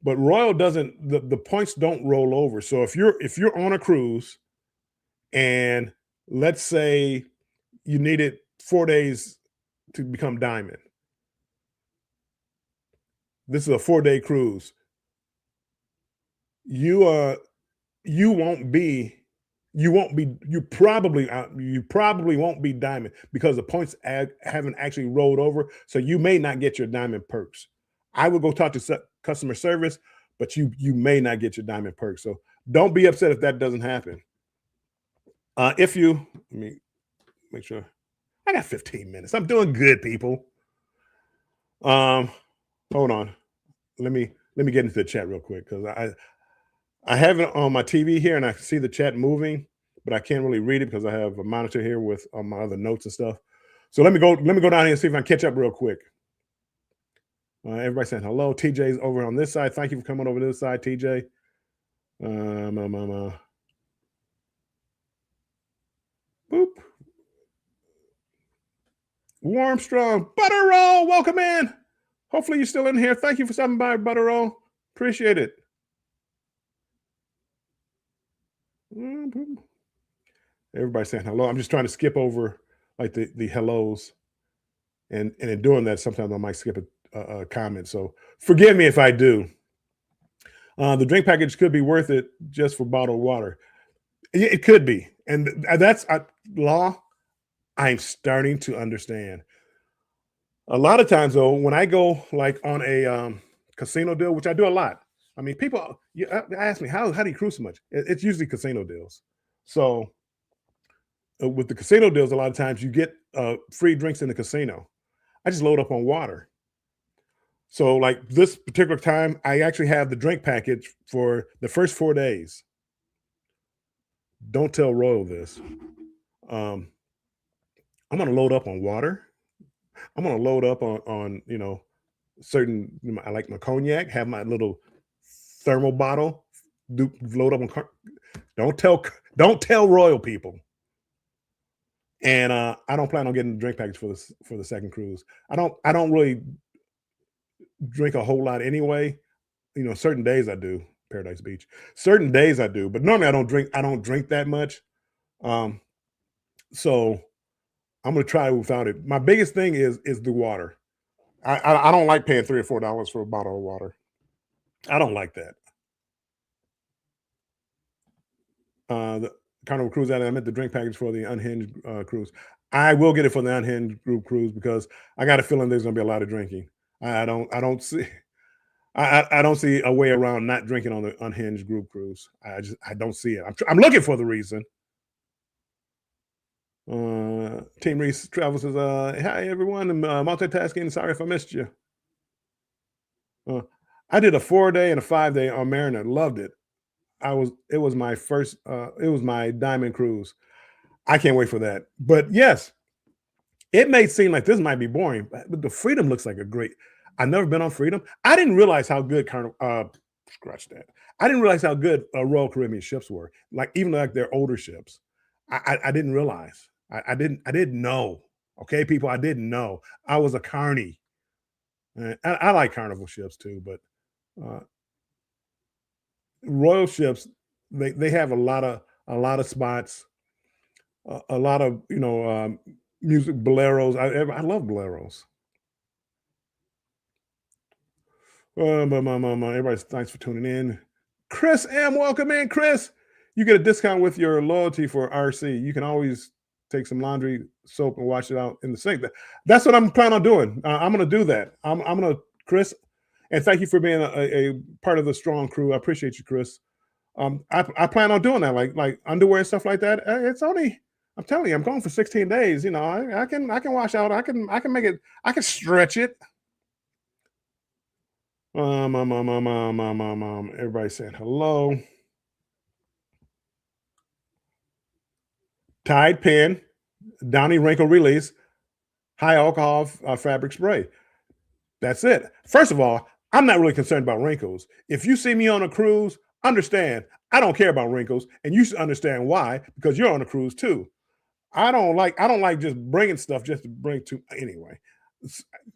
but Royal doesn't. The points don't roll over. So if you're on a cruise, and let's say you needed 4 days to become Diamond, this is a 4-day cruise. You probably won't be Diamond because the points haven't actually rolled over. So you may not get your Diamond perks. I would go talk to customer service, but you may not get your Diamond perks. So don't be upset if that doesn't happen. Let me make sure I got 15 minutes. I'm doing good, people. Hold on. Let me get into the chat real quick because I have it on my TV here and I can see the chat moving, but I can't really read it because I have a monitor here with my other notes and stuff. So let me go down here and see if I can catch up real quick. Everybody saying hello. TJ's over on this side. Thank you for coming over to this side, TJ. Boop. Warm, strong. Butter Roll, welcome in. Hopefully you're still in here. Thank you for stopping by, Butter Roll. Appreciate it. Everybody saying hello. I'm just trying to skip over like the hellos, and in doing that, sometimes I might skip a comment. So forgive me if I do. The drink package could be worth it just for bottled water. It could be, and that's law. I'm starting to understand. A lot of times, though, when I go like on a casino deal, which I do a lot, I mean, people ask me how do you cruise so much? It's usually casino deals. So with the casino deals, a lot of times you get free drinks in the casino. I just load up on water. So like this particular time, I actually have the drink package for the first 4 days. Don't tell Royal this. Um, I'm gonna load up on water. I'm gonna load up on certain. I like my cognac. Have my little thermal bottle. Load up on. Don't tell Royal people. And I don't plan on getting the drink package for the second cruise. I don't really drink a whole lot anyway. Certain days I do. Paradise Beach. Certain days I do, but normally I don't drink. I don't drink that much. Um, so I'm gonna try it without it. My biggest thing is the water. I don't like paying $3 or $4 for a bottle of water. I don't like that. The Carnival Cruise out. I meant the drink package for the Unhinged cruise. I will get it for the Unhinged group cruise because I got a feeling there's gonna be a lot of drinking. I don't see I don't see a way around not drinking on the Unhinged group cruise. I don't see it. I'm looking for the reason. Team Reese Travel says, "Hi everyone, I'm multitasking. Sorry if I missed you." Uh, I did a 4 day and a 5 day on Mariner. Loved it. It was my first. It was my diamond cruise. I can't wait for that. But yes, it may seem like this might be boring, but the Freedom looks like a great. I've never been on Freedom. I didn't realize how good scratch that. I didn't realize how good Royal Caribbean ships were. Like even like their older ships, I didn't realize. I didn't know. Okay, people, I didn't know. I was a carny. I like Carnival ships too, but uh, Royal ships they have a lot of spots, a lot of music boleros. I love boleros. Everybody's thanks for tuning in. Chris M, welcome in, Chris. You get a discount with your loyalty for RC. You can always take some laundry soap and wash it out in the sink. That's what I'm planning on doing. I'm going to do that. I'm going to, Chris, and thank you for being a part of the strong crew. I appreciate you, Chris. I plan on doing that, like underwear and stuff like that. It's only, I'm telling you, I'm going for 16 days. I can wash out. I can make it. I can stretch it. Everybody saying hello. Tide Pen, Downy Wrinkle Release, high alcohol fabric spray. That's it. First of all, I'm not really concerned about wrinkles. If you see me on a cruise, understand I don't care about wrinkles, and you should understand why because you're on a cruise too. I don't like just bringing stuff just to bring to anyway.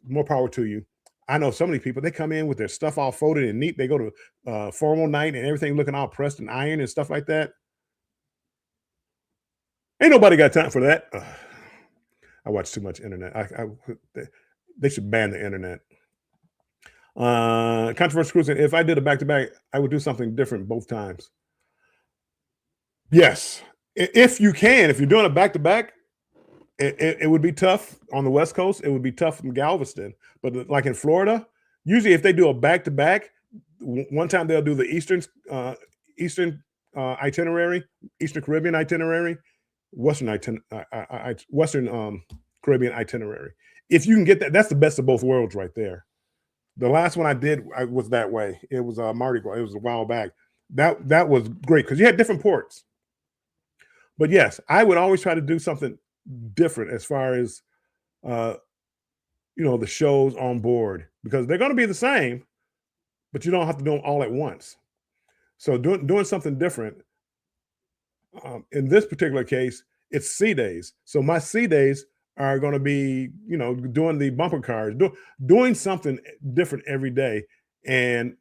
More power to you. I know so many people, they come in with their stuff all folded and neat. They go to formal night and everything looking all pressed and iron and stuff like that. Ain't nobody got time for that. Ugh. I watch too much internet. They should ban the internet. Controversial cruising. If I did a back to back, I would do something different both times. Yes, if you can. If you're doing a back to back, it would be tough on the West Coast. It would be tough in Galveston, but like in Florida, usually if they do a back to back, one time they'll do the Eastern itinerary, Eastern Caribbean itinerary, Western Caribbean itinerary. If you can get that, that's the best of both worlds right there. The last one I did was that way. It was Mardi Gras. It was a while back. That was great because you had different ports. But yes, I would always try to do something different as far as the shows on board because they're going to be the same, but you don't have to do them all at once. So doing something different. In this particular case, it's sea days. So my sea days are going to be, doing the bumper cars, doing something different every day. And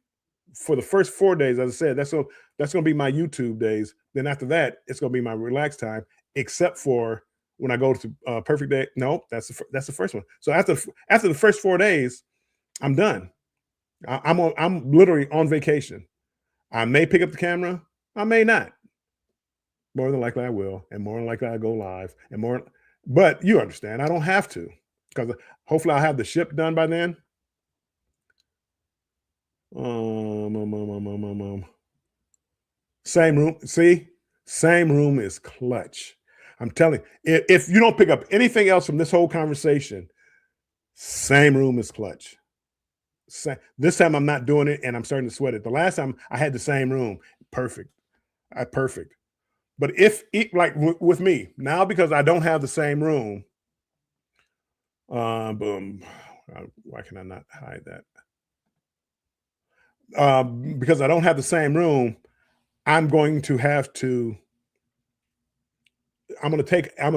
for the first 4 days, as I said, that's going to be my YouTube days. Then after that, it's going to be my relaxed time, except for when I go to Perfect Day. No, that's the first one. So after the first 4 days, I'm done. I'm literally on vacation. I may pick up the camera. I may not. More than likely I will, and more than likely I go live, and more. But you understand, I don't have to because hopefully I'll have the ship done by then. Same room. See, same room is clutch. I'm telling you, if you don't pick up anything else from this whole conversation, same room is clutch. This time I'm not doing it, and I'm starting to sweat it. The last time I had the same room, perfect. Perfect. But if like with me now, because I don't have the same room, boom. Why can I not hide that? Because I don't have the same room, I'm going to have to. I'm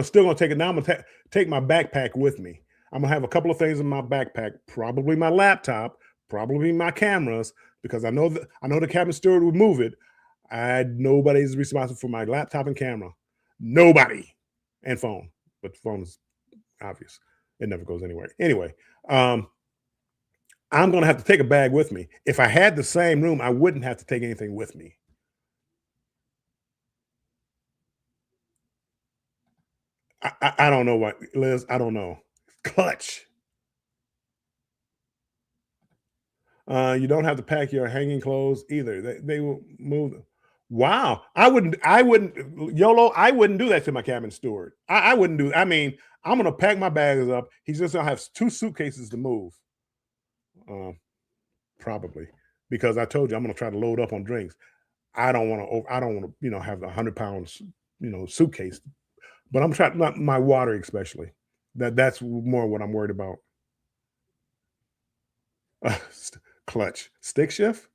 still gonna take it now. I'm gonna take my backpack with me. I'm gonna have a couple of things in my backpack, probably my laptop, probably my cameras, because I know the cabin steward would move it. Nobody's responsible for my laptop and camera. Nobody. And phone. But the phone is obvious. It never goes anywhere. Anyway, I'm gonna have to take a bag with me. If I had the same room, I wouldn't have to take anything with me. I don't know what, Liz. I don't know. Clutch. You don't have to pack your hanging clothes either. They will move them. Wow. I wouldn't, YOLO, I wouldn't do that to my cabin steward. I wouldn't do, I mean, I'm going to pack my bags up. He's just going to have 2 suitcases to move. Probably, because I told you I'm going to try to load up on drinks. I don't want to, have the 100 pounds, suitcase, but I'm trying, not my water, especially. That's more what I'm worried about. Clutch. Stick shift.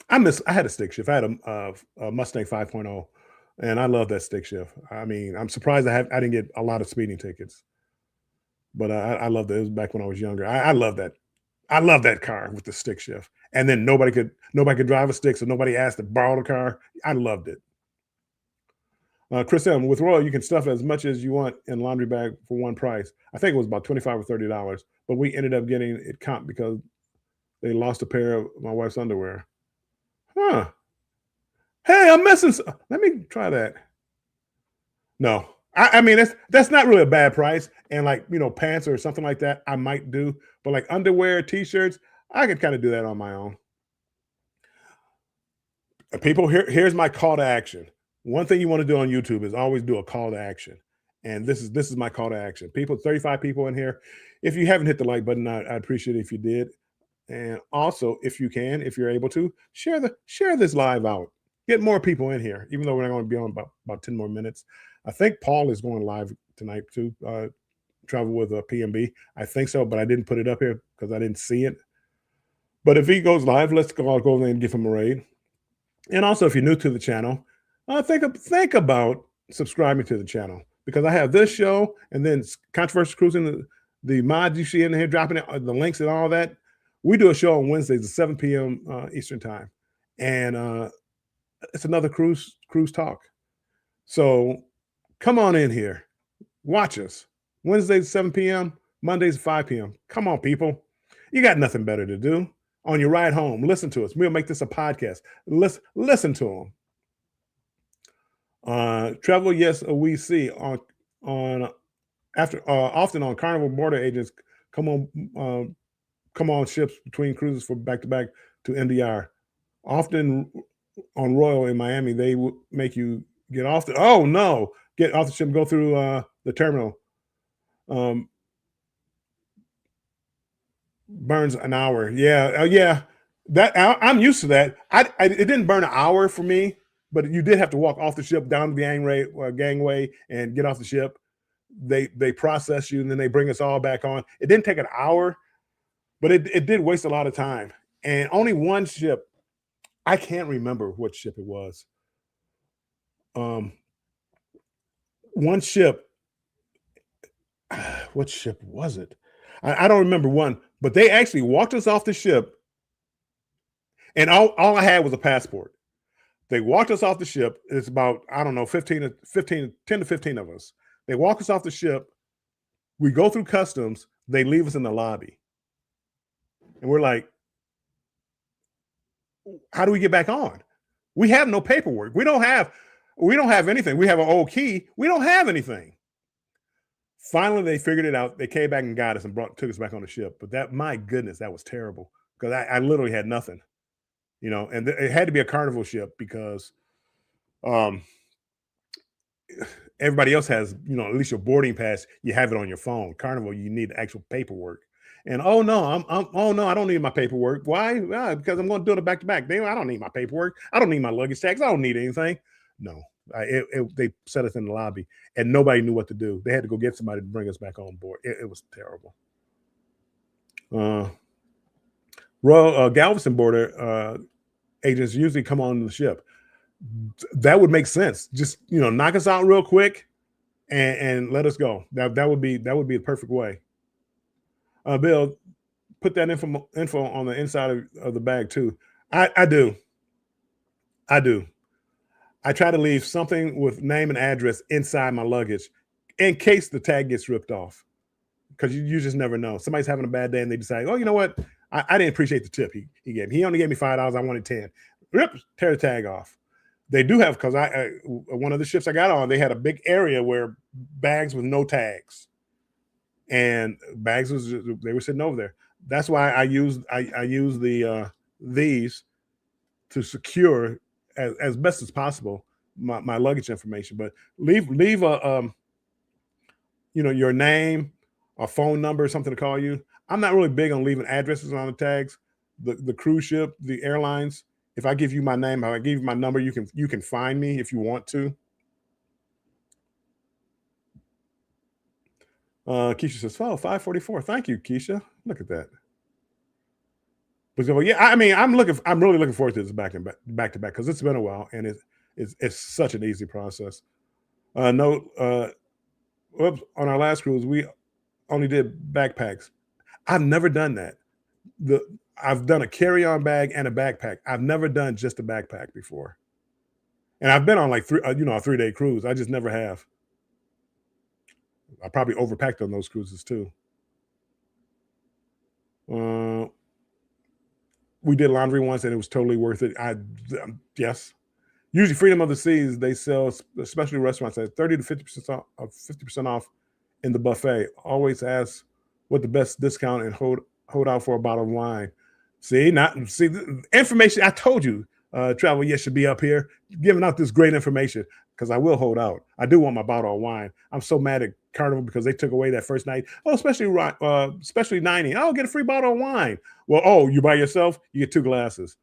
I had a stick shift. I had a Mustang 5.0, and I love that stick shift. I mean, I'm surprised I didn't get a lot of speeding tickets, but I love that. It was back when I was younger. I love that. I love that car with the stick shift. And then nobody could drive a stick, so nobody asked to borrow the car. I loved it. Chris M, with Royal, you can stuff as much as you want in laundry bag for one price. I think it was about $25 or $30, but we ended up getting it comp because they lost a pair of my wife's underwear. Huh. Hey, I'm missing. Let me try that. No, I mean that's not really a bad price. And like pants or something like that, I might do. But like underwear, t-shirts, I could kind of do that on my own. People, here's my call to action. One thing you want to do on YouTube is always do a call to action. And this is my call to action. People, 35 people in here. If you haven't hit the like button, I appreciate it if you did. And also, if you can, if you're able to, share this live out. Get more people in here, even though we're not going to be on about 10 more minutes. I think Paul is going live tonight too. Travel with a PMB. I think so, but I didn't put it up here because I didn't see it. But if he goes live, let's go over and give him a raid. And also, if you're new to the channel, think about subscribing to the channel, because I have this show and then Controversial Cruising, the mods you see in here, dropping it, the links and all that. We do a show on Wednesdays at 7 p.m. Eastern time. And it's another cruise talk. So come on in here. Watch us. Wednesdays at 7 p.m., Mondays at 5 p.m. Come on, people. You got nothing better to do. On your ride home, listen to us. We'll make this a podcast. Listen to them. Travel, yes, we see often on Carnival border agents come on ships between cruises for back-to-back to NDR. Often on Royal in Miami, they will make you get off the ship and go through the terminal. Burns an hour. Yeah. That I'm used to that. It didn't burn an hour for me, but you did have to walk off the ship down the gangway and get off the ship. They process you and then they bring us all back on. It didn't take an hour, but it did waste a lot of time. And only one ship, I can't remember what ship it was. One ship, what ship was it? I don't remember one, but they actually walked us off the ship, and all I had was a passport. They walked us off the ship. It's about, I don't know, 10 to 15 of us. They walk us off the ship. We go through customs. They leave us in the lobby. And we're like, how do we get back on? We have no paperwork. We don't have anything. We have an old key. We don't have anything. Finally, they figured it out. They came back and got us and took us back on the ship. But that, my goodness, that was terrible because I literally had nothing, and it had to be a Carnival ship because um, everybody else has, at least your boarding pass, you have it on your phone. Carnival, you need actual paperwork. And oh no, oh no, I don't need my paperwork. Why? Because I'm going to do it back to back. I don't need my paperwork. I don't need my luggage tags. I don't need anything. No, they set us in the lobby, and nobody knew what to do. They had to go get somebody to bring us back on board. It was terrible. Royal Galveston border agents usually come on the ship. That would make sense. Just knock us out real quick, and let us go. That would be the perfect way. Bill, put that info on the inside of the bag too. I do. I try to leave something with name and address inside my luggage in case the tag gets ripped off. Because you just never know. Somebody's having a bad day and they decide, oh, you know what? I didn't appreciate the tip he gave me. He only gave me $5. I wanted 10. Rip, tear the tag off. They do have, because one of the ships I got on, they had a big area where bags with no tags. And bags they were sitting over there. That's why I use these to secure as best as possible my luggage information. But leave a your name, a phone number, something to call you. I'm not really big on leaving addresses on the tags. The cruise ship, the airlines. If I give you my name, if I give you my number, you can find me if you want to. Keisha says, "Oh, 544. Thank you, Keisha. Look at that." But yeah, I mean, I'm really looking forward to this back to back because it's been a while and it's such an easy process. Note, on our last cruise, we only did backpacks. I've never done that. I've done a carry-on bag and a backpack. I've never done just a backpack before. And I've been on like a 3-day cruise. I just never have. I probably overpacked on those cruises too. We did laundry once and it was totally worth it. Yes. Usually Freedom of the Seas, they sell, especially restaurants, at 30 to 50% off in the buffet. Always ask what the best discount and hold out for a bottle of wine. See, the information I told you, Travel Yes should be up here giving out this great information because I will hold out. I do want my bottle of wine. I'm so mad at Carnival because they took away that first night. Oh, especially 90. I'll get a free bottle of wine. Well, you by yourself, you get 2 glasses.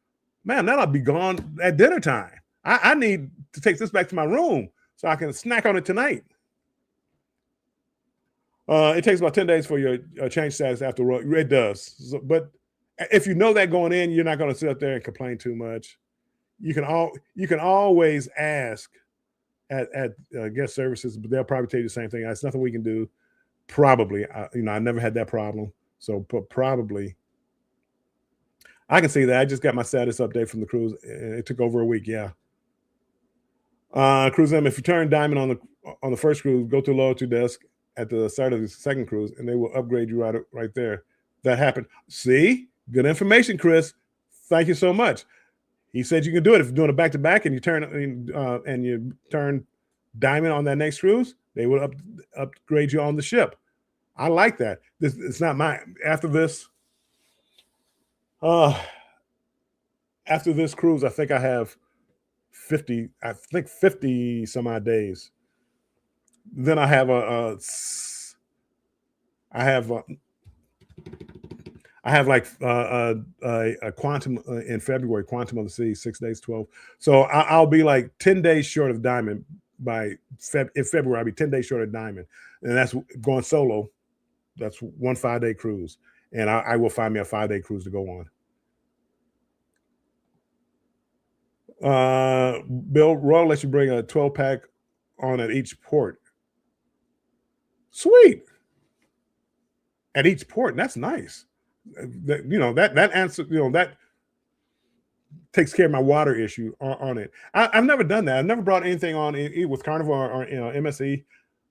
Man, that'll be gone at dinner time. I need to take this back to my room so I can snack on it tonight. It takes about 10 days for your change status after it does. But if you know that going in, you're not going to sit up there and complain too much. You can always ask at guest services, but they'll probably tell you the same thing. That's nothing we can do. Probably, I never had that problem. So, but probably, I can see that. I just got my status update from the cruise. It took over a week. Yeah. Cruise them. If you turn diamond on the first cruise, go to the loyalty desk at the start of the second cruise, and they will upgrade you right there. That happened. See, good information, Chris. Thank you so much. He said you can do it if you're doing a back to back, and you turn diamond on that next cruise. They will upgrade you on the ship. I like that. It's not mine. After this cruise, I think I have 50. I think 50 some odd days. Then I have like a quantum in February, quantum of the sea, 6 days, 12. So I'll be like 10 days short of diamond in February. I'll be 10 days short of diamond, and that's going solo. That's one 5-day cruise, and I will find me a 5-day cruise to go on. Bill, Royal lets you bring a 12-pack on at each port. Sweet. At each port, that's nice. That answer, that takes care of my water issue on it. I've never done that. I've never brought anything on with Carnival or MSC,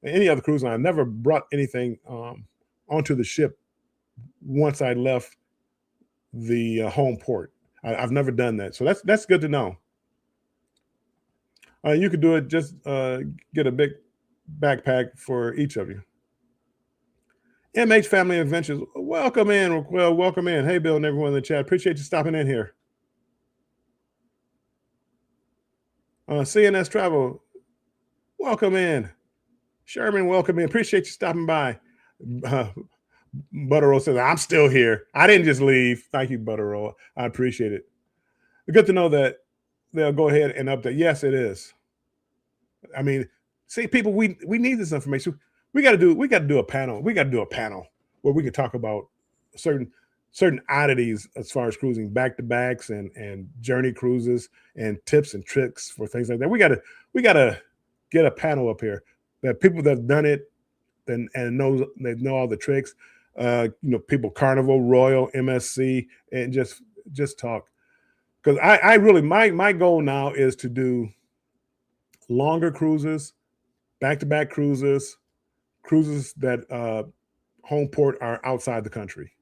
any other cruise line. I've never brought anything onto the ship once I left the home port. I've never done that, so that's good to know. You could do it. Just get a big backpack for each of you. MH Family Adventures, welcome in. Well, welcome in. Hey, Bill and everyone in the chat. Appreciate you stopping in here. CNS Travel, welcome in. Sherman, welcome in. Appreciate you stopping by. Butterroll says, I'm still here. I didn't just leave. Thank you, Butterroll. I appreciate it. Good to know that they'll go ahead and update. Yes, it is. I mean, see, people, we need this information. We got to do a panel. We got to do a panel where we can talk about certain oddities as far as cruising, back to backs and journey cruises and tips and tricks for things like that. We got to get a panel up here that people that have done it and they know all the tricks. People Carnival, Royal, MSC, and just talk. Because I really my goal now is to do longer cruises, back-to-back cruises that home port are outside the country.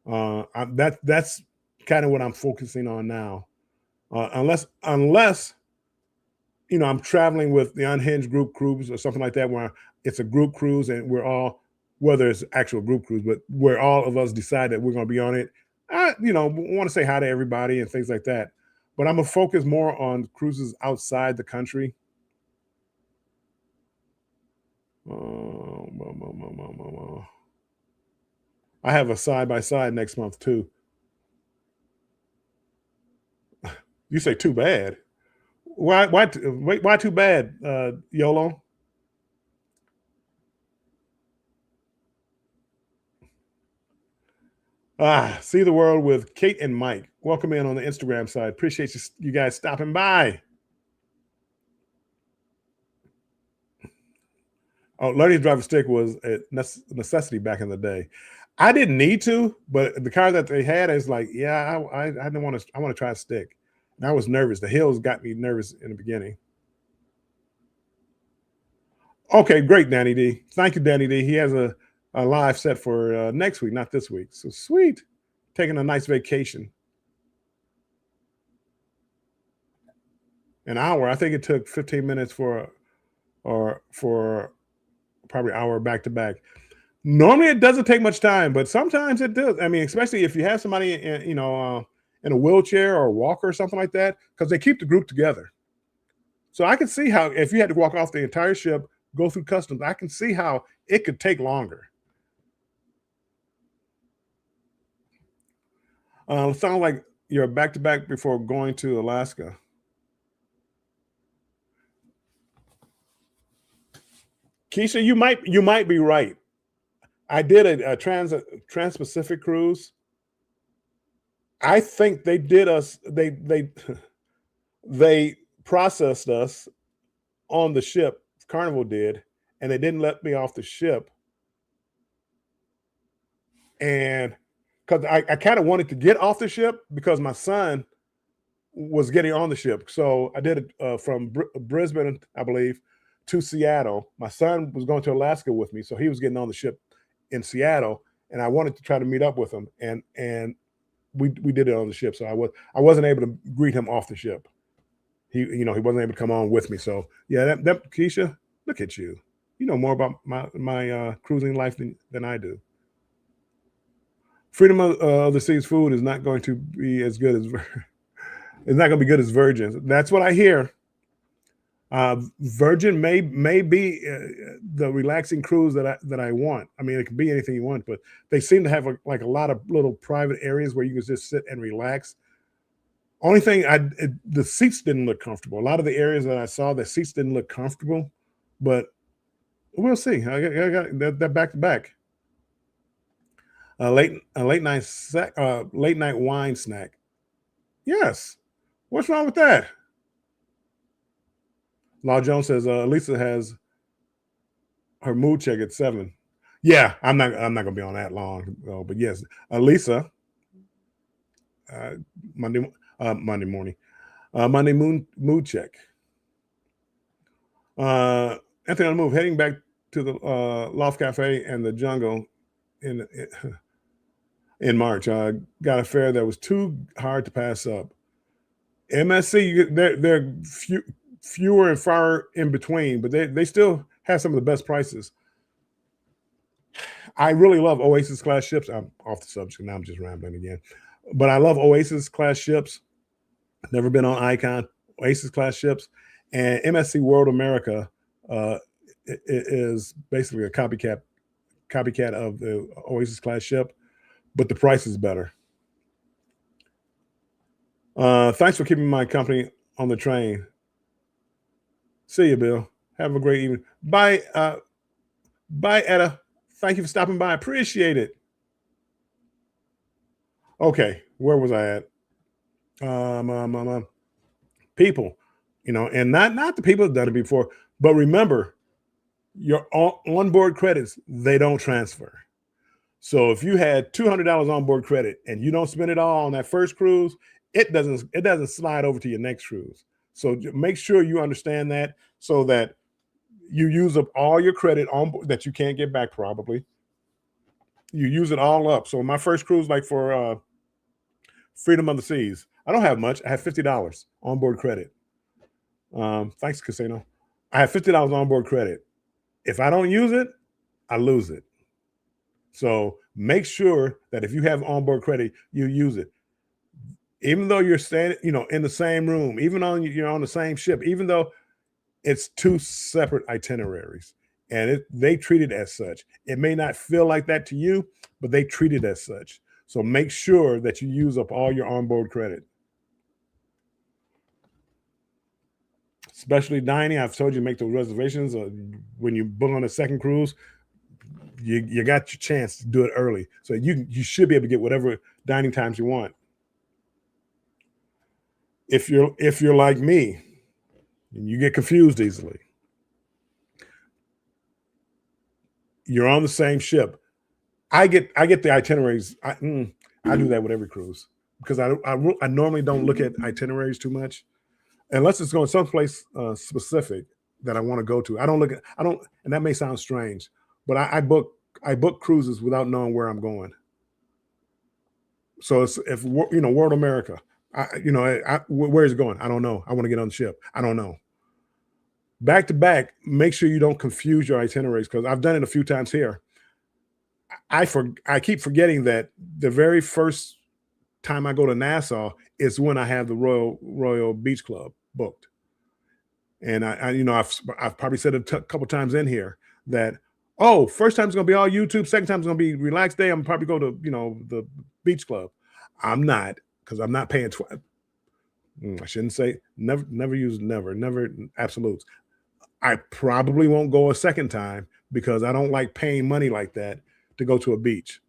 That's kind of what I'm focusing on now. Unless I'm traveling with the Unhinged group cruise or something like that, where it's a group cruise and we're all, whether it's actual group cruise, but where all of us decide that we're going to be on it. I want to say hi to everybody and things like that. But I'm gonna focus more on cruises outside the country. I have a side-by-side next month too. You say too bad. Why too bad, YOLO? See the world with Kate and Mike. Welcome in on the Instagram side. Appreciate you guys stopping by. Oh, learning to drive a stick was a necessity back in the day. I didn't need to, but the car that they had is like, yeah, I didn't want to. I want to try a stick. And I was nervous. The hills got me nervous in the beginning. Okay, great, Danny D. Thank you, Danny D. He has a live set for next week, not this week. So sweet. Taking a nice vacation. An hour. I think it took 15 minutes for probably an hour back to back. Normally it doesn't take much time, but sometimes it does. I mean, especially if you have somebody in a wheelchair or a walker or something like that, because they keep the group together. So I can see how if you had to walk off the entire ship, go through customs, I can see how it could take longer. It sounds like you're back to back before going to Alaska. Keisha, you might be right. I did a Trans-Pacific cruise. I think they did us. They processed us on the ship. Carnival did, and they didn't let me off the ship. And because I kind of wanted to get off the ship because my son was getting on the ship, so I did it from Brisbane, I believe, to Seattle. My son was going to Alaska with me, so he was getting on the ship in Seattle, and I wanted to try to meet up with him, and we did it on the ship. So I wasn't able to greet him off the ship. He wasn't able to come on with me. So yeah, that Keisha, look at you. You know more about my cruising life than I do. Freedom of the Seas food is not going to be as good as it's not going to be good as Virgin's. That's what I hear. Virgin may be the relaxing cruise that I want. I mean, it could be anything you want, but they seem to have a lot of little private areas where you can just sit and relax. Only thing, the seats didn't look comfortable. A lot of the areas that I saw, the seats didn't look comfortable, but we'll see. I got that back to back. Late night wine snack. Yes. What's wrong with that? Law Jones says Lisa has her mood check at 7. Yeah, I'm not gonna be on that long though. But yes, Lisa, Monday morning, Monday mood check. Anthony on the move, heading back to the Loft Cafe and the Jungle in March. Got a fare that was too hard to pass up. MSC, they're fewer and far in between, but they still have some of the best prices. I really love Oasis class ships. I'm off the subject now. I'm just rambling again, but I love Oasis class ships. Never been on Icon. Oasis class ships, and MSC World America uh, is basically a copycat of the Oasis class ship, but the price is better. Thanks for keeping my company on the train. See you, Bill. Have a great evening. Bye. Bye, Etta. Thank you for stopping by. Appreciate it. Okay, where was I at? People, and not the people that done it before, but remember, your onboard credits, they don't transfer. So if you had $200 onboard credit and you don't spend it all on that first cruise, it doesn't slide over to your next cruise. So make sure you understand that, so that you use up all your credit on that you can't get back. Probably you use it all up. So my first cruise, like for Freedom of the Seas, I don't have much. I have $50 onboard credit. Thanks, Casino. I have $50 onboard credit. If I don't use it, I lose it. So make sure that if you have onboard credit, you use it. Even though you're staying, in the same room, even you're on the same ship, even though it's two separate itineraries, and they treat it as such. It may not feel like that to you, but they treat it as such. So make sure that you use up all your onboard credit. Especially dining, I've told you to make those reservations. When you book on a second cruise, you got your chance to do it early, so you should be able to get whatever dining times you want. If you're like me and you get confused easily, you're on the same ship. I get the itineraries. I do that with every cruise, because I normally don't look at itineraries too much, unless it's going someplace specific that I want to go to. I don't, and that may sound strange, but I book cruises without knowing where I'm going. So if World America, where is it going? I don't know. I want to get on the ship. I don't know. Back to back, make sure you don't confuse your itineraries, because I've done it a few times here. I keep forgetting that the very first time I go to Nassau is when I have the Royal Beach Club booked. And I've probably said it a couple times in here that, first time it's going to be all YouTube, second time it's going to be relaxed day, I'm probably go to the Beach Club. I'm not, because I'm not paying I shouldn't say never use never absolutes. I probably won't go a second time, because I don't like paying money like that to go to a beach.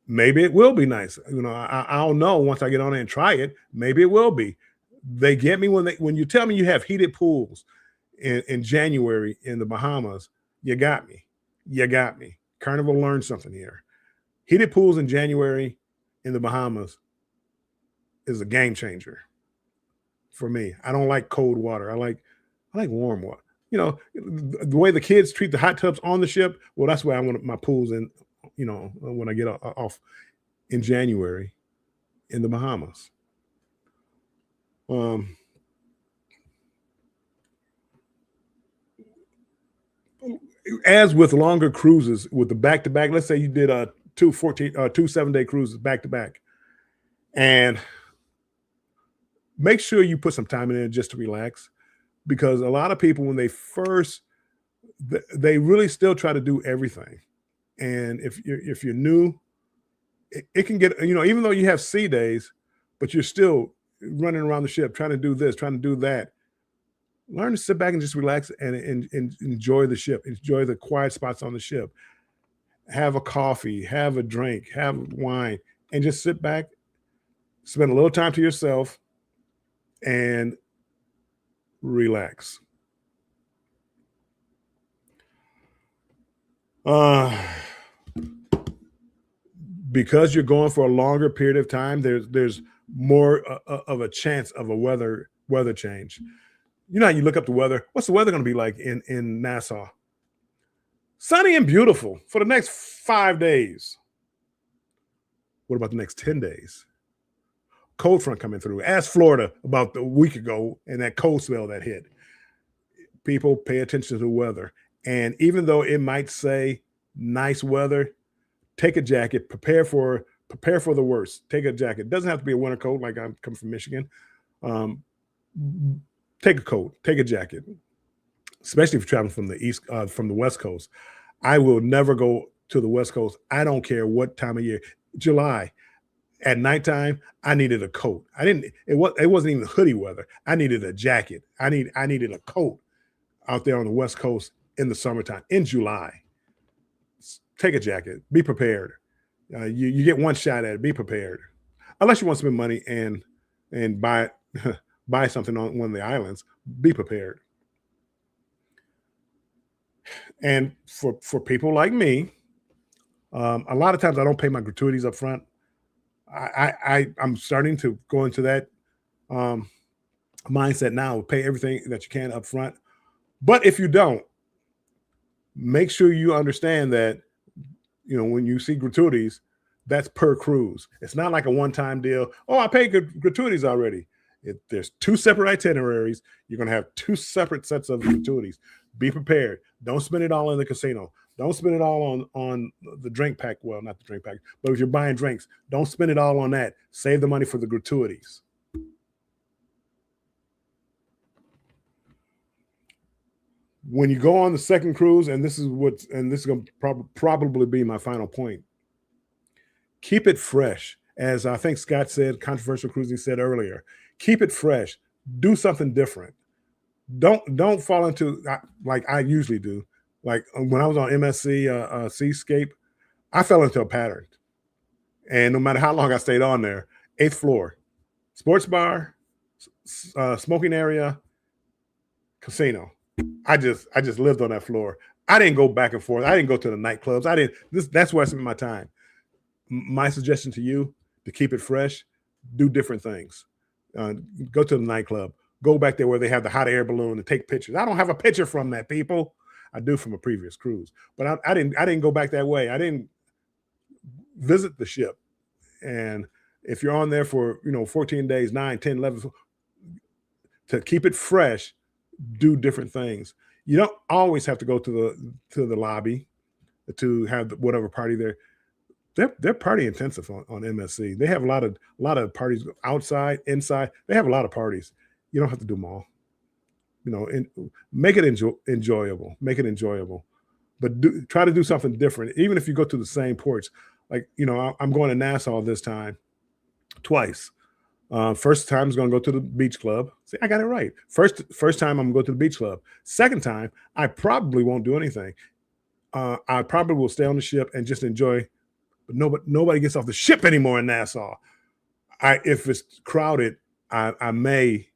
Maybe it will be nice. I'll know once I get on there and try it. Maybe it will be. They get me when you tell me you have heated pools in January in the Bahamas. You got me. You got me. Carnival learned something here. Heated pools in January in the Bahamas is a game changer for me. I don't like cold water. I like warm water. The way the kids treat the hot tubs on the ship. Well, that's why I want my pools in. When I get off in January in the Bahamas. As with longer cruises, with the back-to-back, let's say you did two 7-day cruises back-to-back, and make sure you put some time in there just to relax, because a lot of people, when they really still try to do everything. And if you're new, it can get, even though you have sea days, but you're still running around the ship trying to do this, trying to do that. Learn to sit back and just relax and enjoy the ship, enjoy the quiet spots on the ship. Have a coffee, have a drink, have wine, and just sit back, spend a little time to yourself, and relax. Because you're going for a longer period of time, there's more of a chance of a weather change. You look up the weather. What's the weather going to be like in Nassau? Sunny and beautiful for the next 5 days. What about the next 10 days? Cold front coming through. Ask Florida about a week ago and that cold spell that hit. People, pay attention to the weather. And even though it might say nice weather, take a jacket, prepare for the worst. Take a jacket. It doesn't have to be a winter coat like I'm coming from Michigan. Um, take a coat, take a jacket, especially if you're traveling from from the West Coast. I will never go to the West Coast. I don't care what time of year. July at nighttime, I needed a coat. It wasn't even hoodie weather. I needed a jacket. I needed a coat out there on the West Coast in the summertime in July. Take a jacket. Be prepared. You get one shot at it. Be prepared. Unless you want to spend money and buy buy something on one of the islands. Be prepared. And for people like me, a lot of times I don't pay my gratuities up front. I'm starting to go into that mindset now. Pay everything that you can up front. But if you don't, make sure you understand that, when you see gratuities, that's per cruise. It's not like a one-time deal. Oh, I paid gratuities already. There's two separate itineraries. You're going to have two separate sets of gratuities. Be prepared. Don't spend it all in the casino. Don't spend it all on the drink pack. Well, not the drink pack, but if you're buying drinks, don't spend it all on that. Save the money for the gratuities. When you go on the second cruise, and this is going to probably be my final point, keep it fresh. As I think Scott said, Controversial Cruising said earlier, keep it fresh. Do something different. Don't fall into, like I usually do. Like when I was on MSC Seascape, I fell into a pattern. And no matter how long I stayed on there, 8th floor, sports bar, smoking area, casino. I just lived on that floor. I didn't go back and forth. I didn't go to the nightclubs. That's where I spent my time. My suggestion to you, to keep it fresh, do different things. Go to the nightclub. Go back there where they have the hot air balloon and take pictures. I don't have a picture from that, people. I do from a previous cruise, but I didn't go back that way. I didn't visit the ship. And if you're on there for 14 days, 9, 10, 11, to keep it fresh, do different things. You don't always have to go to the lobby to have whatever party there. They're party intensive on MSC. They have a lot of parties outside, inside. They have a lot of parties. You don't have to do them all. Make it enjoyable. Make it enjoyable, but try to do something different. Even if you go to the same ports, like I'm going to Nassau this time, twice. First time is going to go to the beach club. See, I got it right. First time I'm going to go to the beach club. Second time, I probably won't do anything. I probably will stay on the ship and just enjoy. But nobody gets off the ship anymore in Nassau. If it's crowded, I may.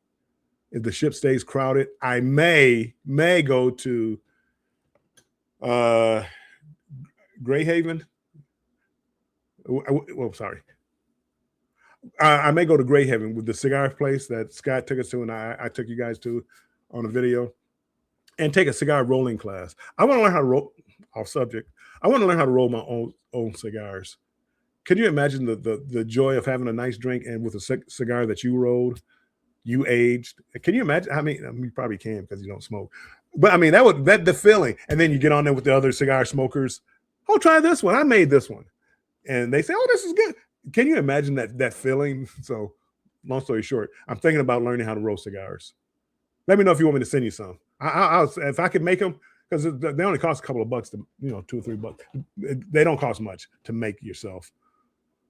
If the ship stays crowded, I may go to Greyhaven. Well, sorry. I may go to Greyhaven with the cigar place that Scott took us to, and I took you guys to on a video, and take a cigar rolling class. I want to learn how to roll. Off subject. I want to learn how to roll my own cigars. Can you imagine the joy of having a nice drink and with a cigar that you rolled, you aged? Can you imagine? You probably can because you don't smoke. But I mean, that the feeling. And then you get on there with the other cigar smokers. Oh, try this one. I made this one. And they say, oh, this is good. Can you imagine that feeling? So long story short, I'm thinking about learning how to roll cigars. Let me know if you want me to send you some. If I could make them, because they only cost a couple of bucks to, $2 or $3. They don't cost much to make yourself.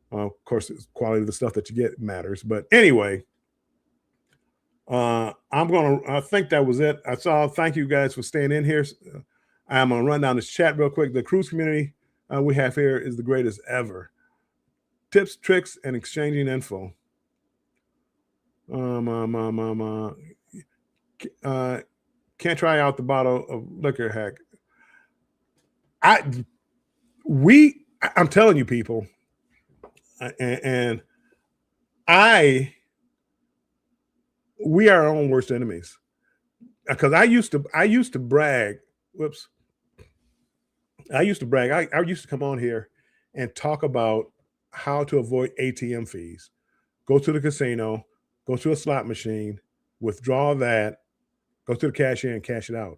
Of course, the quality of the stuff that you get matters. But anyway, I think that was it. Thank you guys for staying in here. I'm going to run down this chat real quick. The cruise community we have here is the greatest ever. Tips, tricks, and exchanging info. Can't try out the bottle of liquor hack. I'm telling you, people, we are our own worst enemies. Because I used to brag. Whoops. I used to brag. I used to come on here and talk about how to avoid ATM fees. Go to the casino, go to a slot machine, withdraw that, go to the cashier and cash it out.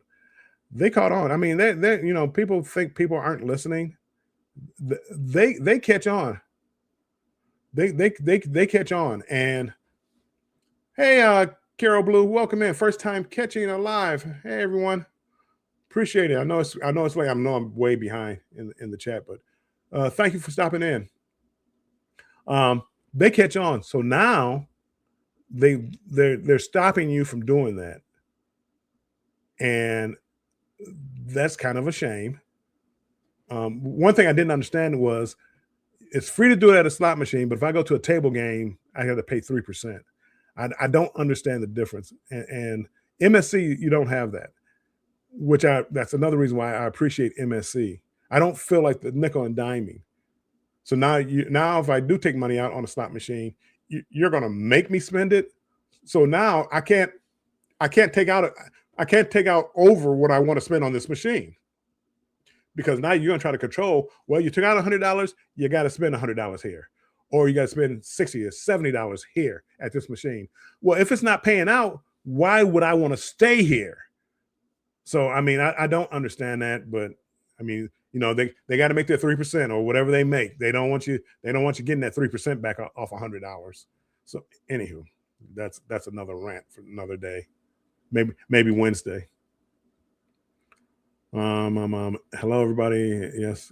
they caught on. I mean, they you know, people think people aren't listening. They catch on. They catch on. And hey, Carol Blue, welcome in. First time catching it live. Hey, everyone. Appreciate it. I know it's late. I know I'm way behind in the chat, but thank you for stopping in. They catch on. So now they're stopping you from doing that. And that's kind of a shame. One thing I didn't understand was it's free to do it at a slot machine, but if I go to a table game, I have to pay 3%. I don't understand the difference. And MSC, you don't have that, that's another reason why I appreciate MSC. I don't feel like the nickel and diming. So now if I do take money out on a slot machine, you're going to make me spend it. So now I can't take out over what I want to spend on this machine, because now you're going to try to control. Well, you took out $100, you got to spend $100 here, or you got to spend $60 or $70 here at this machine. Well, if it's not paying out, why would I want to stay here? So I mean, I don't understand that, but I mean, you know, they got to make their 3% or whatever they make. They don't want you getting that 3% back off $100. So anywho, that's another rant for another day. Maybe Wednesday. Hello everybody. Yes,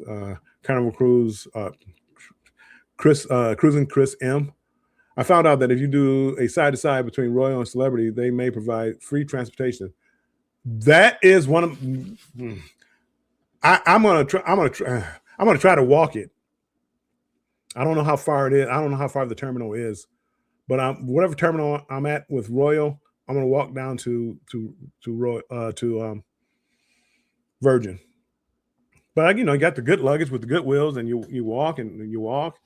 Carnival Cruise, Cruising Chris M. I found out that if you do a side to side between Royal and Celebrity, they may provide free transportation. That is one of. I'm gonna try to walk it. I don't know how far it is. I don't know how far the terminal is, but whatever terminal I'm at with Royal, I'm gonna walk down to Virgin. But you know, you got the good luggage with the good wheels, and you walk and you walk.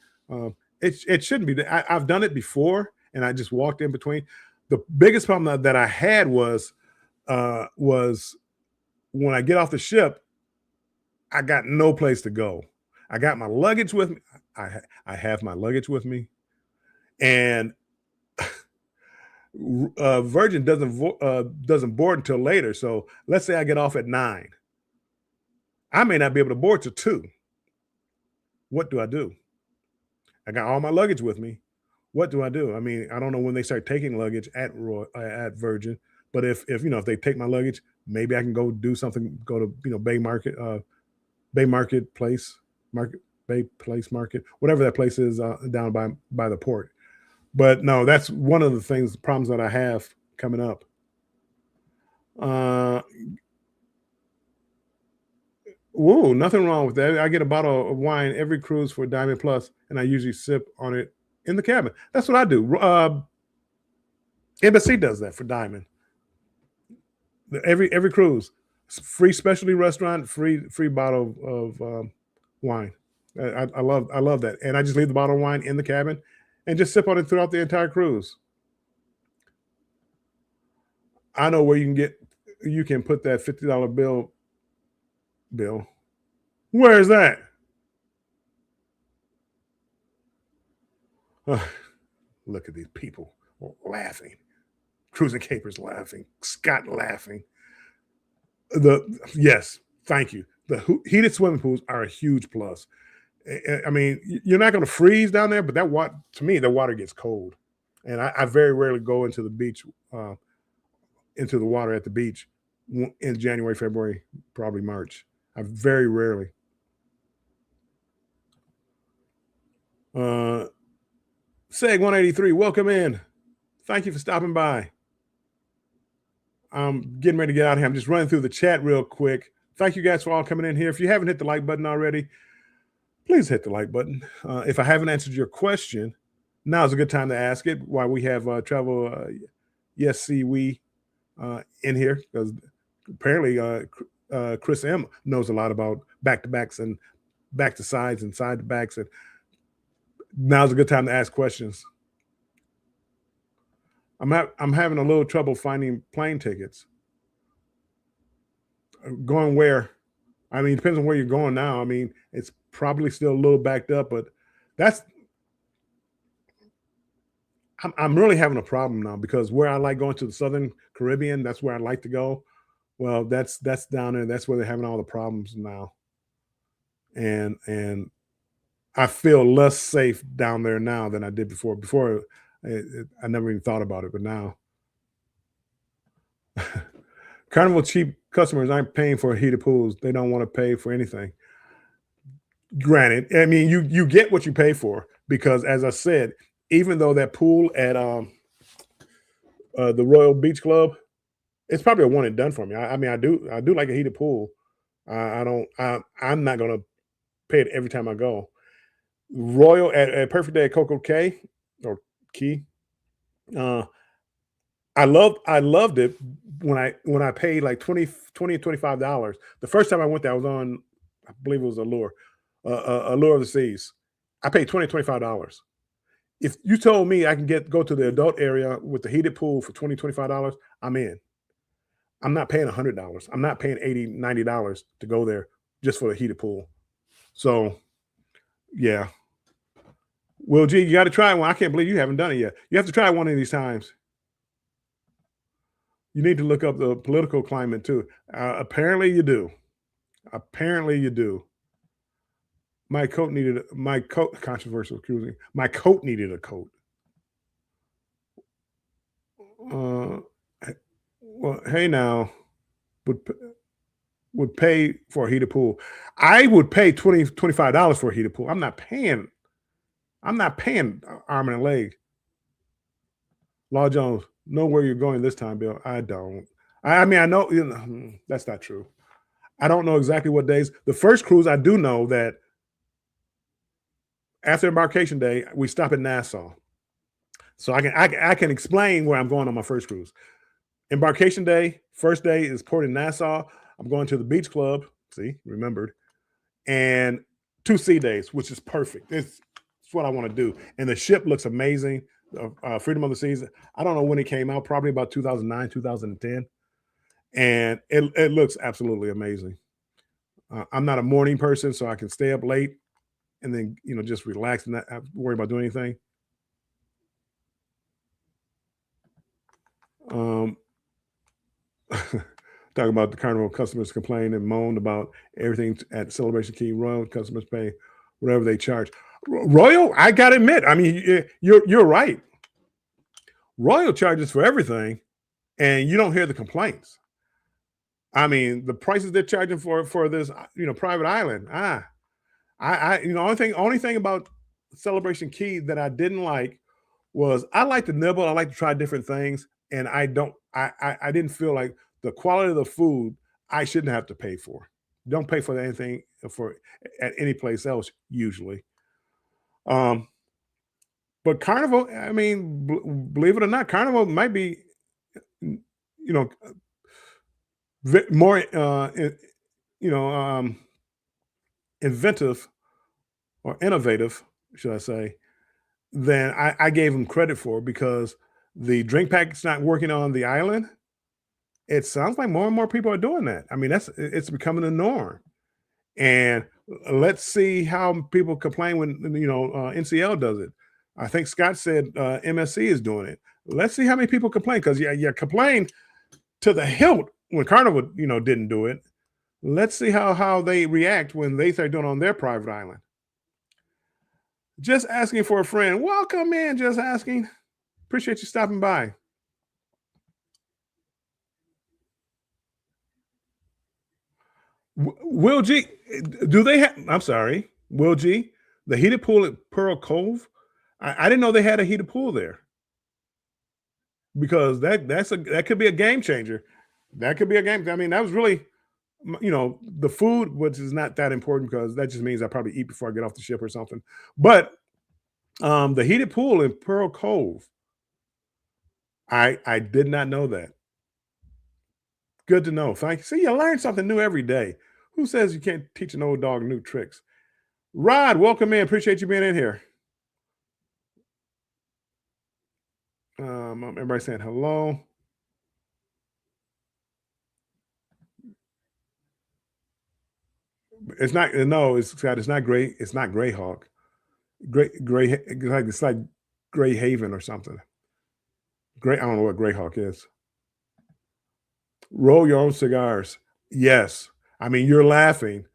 It shouldn't be. I've done it before, and I just walked in between. The biggest problem that I had was when I get off the ship, I got no place to go. I got my luggage with me. I have my luggage with me, and Virgin doesn't board until later. So let's say I get off at 9. I may not be able to board till 2. What do I do? I got all my luggage with me. What do I do? I mean, I don't know when they start taking luggage at Virgin, but if they take my luggage, maybe I can go do something. Go to Bay Market Place, whatever that place is down by the port. But no, that's one of the problems that I have coming up. Whoa, nothing wrong with that. I get a bottle of wine every cruise for Diamond Plus, and I usually sip on it in the cabin. That's what I do. Embassy does that for Diamond. Every cruise, free specialty restaurant, free bottle of wine. I love that, and I just leave the bottle of wine in the cabin and just sip on it throughout the entire cruise. I know where you can put that $50 bill. Where is that? Look at these people laughing. Cruising Capers laughing. Scott laughing. Yes, thank you. The heated swimming pools are a huge plus. I mean, you're not going to freeze down there, but to me, the water gets cold. And I very rarely go into the beach, into the water at the beach in January, February, probably March. I very rarely. Seg 183, welcome in. Thank you for stopping by. I'm getting ready to get out of here. I'm just running through the chat real quick. Thank you guys for all coming in here. If you haven't hit the like button already, please hit the like button. If I haven't answered your question, now is a good time to ask it while we have Travel Yes See We in here, because apparently Chris M knows a lot about back-to-backs and back-to-sides and side-to-backs, and now's a good time to ask questions. I'm having a little trouble finding plane tickets. Going where? I mean, it depends on where you're going now. I mean, it's probably still a little backed up, but I'm really having a problem now, because where I like going to the Southern Caribbean, that's where I like to go. Well, that's down there. That's where they're having all the problems now. And I feel less safe down there now than I did before. Before, I never even thought about it, but now Carnival cheap customers aren't paying for heated pools. They don't want to pay for anything. Granted, I mean you get what you pay for because, as I said, even though that pool at the Royal Beach Club, it's probably a one and done for me. I mean I do like a heated pool. I don't. I'm not gonna pay it every time I go. Royal at Perfect Day at Coco K or Key. Uh, I loved it when I paid like 20 $25. The first time I went there, I was on, I believe it was Allure of the Seas. I paid $25. If you told me I can go to the adult area with the heated pool for $25, I'm in. I'm not paying $100. I'm not paying $80 $90 to go there just for the heated pool. So yeah. Well, G, you got to try one. I can't believe you haven't done it yet. You have to try one of these times. You need to look up the political climate too. Apparently, you do. Apparently, you do. My coat controversial. Excuse me. My coat needed a coat. Uh, well, hey now, would would pay for a heated pool. I would pay $25 for a heated pool. I'm not paying. I'm not paying arm and a leg. Law Jones, know where you're going this time, Bill. I don't. I mean, I know, that's not true. I don't know exactly what days. The first cruise, I do know that after embarkation day, we stop in Nassau. So I can explain where I'm going on my first cruise. Embarkation day, first day is port in Nassau. I'm going to the beach club. See, remembered. And 2 sea days, which is perfect. It's what I want to do. And the ship looks amazing. Freedom of the Seas. I don't know when it came out, probably about 2009, 2010. And it looks absolutely amazing. I'm not a morning person, so I can stay up late and then, just relax and not have to worry about doing anything. Um, talking about the Carnival customers complain and moan about everything at Celebration Key. Royal customers pay whatever they charge. Royal, I gotta admit, I mean, you're right. Royal charges for everything, and you don't hear the complaints. I mean, the prices they're charging for this, private island. Only thing about Celebration Key that I didn't like was I like to nibble. I like to try different things, and I don't. I didn't feel like the quality of the food I shouldn't have to pay for. Don't pay for anything for at any place else usually. Um, but Carnival, I mean, believe it or not, Carnival might be, you know, more, you know, um, inventive or innovative, should I say, than I gave them credit for because the drink packet's not working on the island. It sounds like more and more people are doing that. I mean, it's becoming a norm. And let's see how people complain when NCL does it. I think Scott said MSC is doing it. Let's see how many people complain because you complain to the hilt when Carnival didn't do it. Let's see how they react when they start doing it on their private island. Just asking for a friend. Welcome in. Just asking. Appreciate you stopping by. Will G, do they have? I'm sorry, Will G, the heated pool at Pearl Cove. I didn't know they had a heated pool there because that could be a game changer. That could be a game. I mean, that was really, the food, which is not that important because that just means I probably eat before I get off the ship or something. But the heated pool in Pearl Cove, I did not know that. Good to know. Thank you. See, you learn something new every day. Who says you can't teach an old dog new tricks? Rod, welcome in. Appreciate you being in here. Everybody saying hello. It's not. No, it's Scott. It's not gray. It's not Greyhawk. Gray. It's like Gray Haven or something. Gray. I don't know what Greyhawk is. Roll your own cigars. Yes. I mean, you're laughing,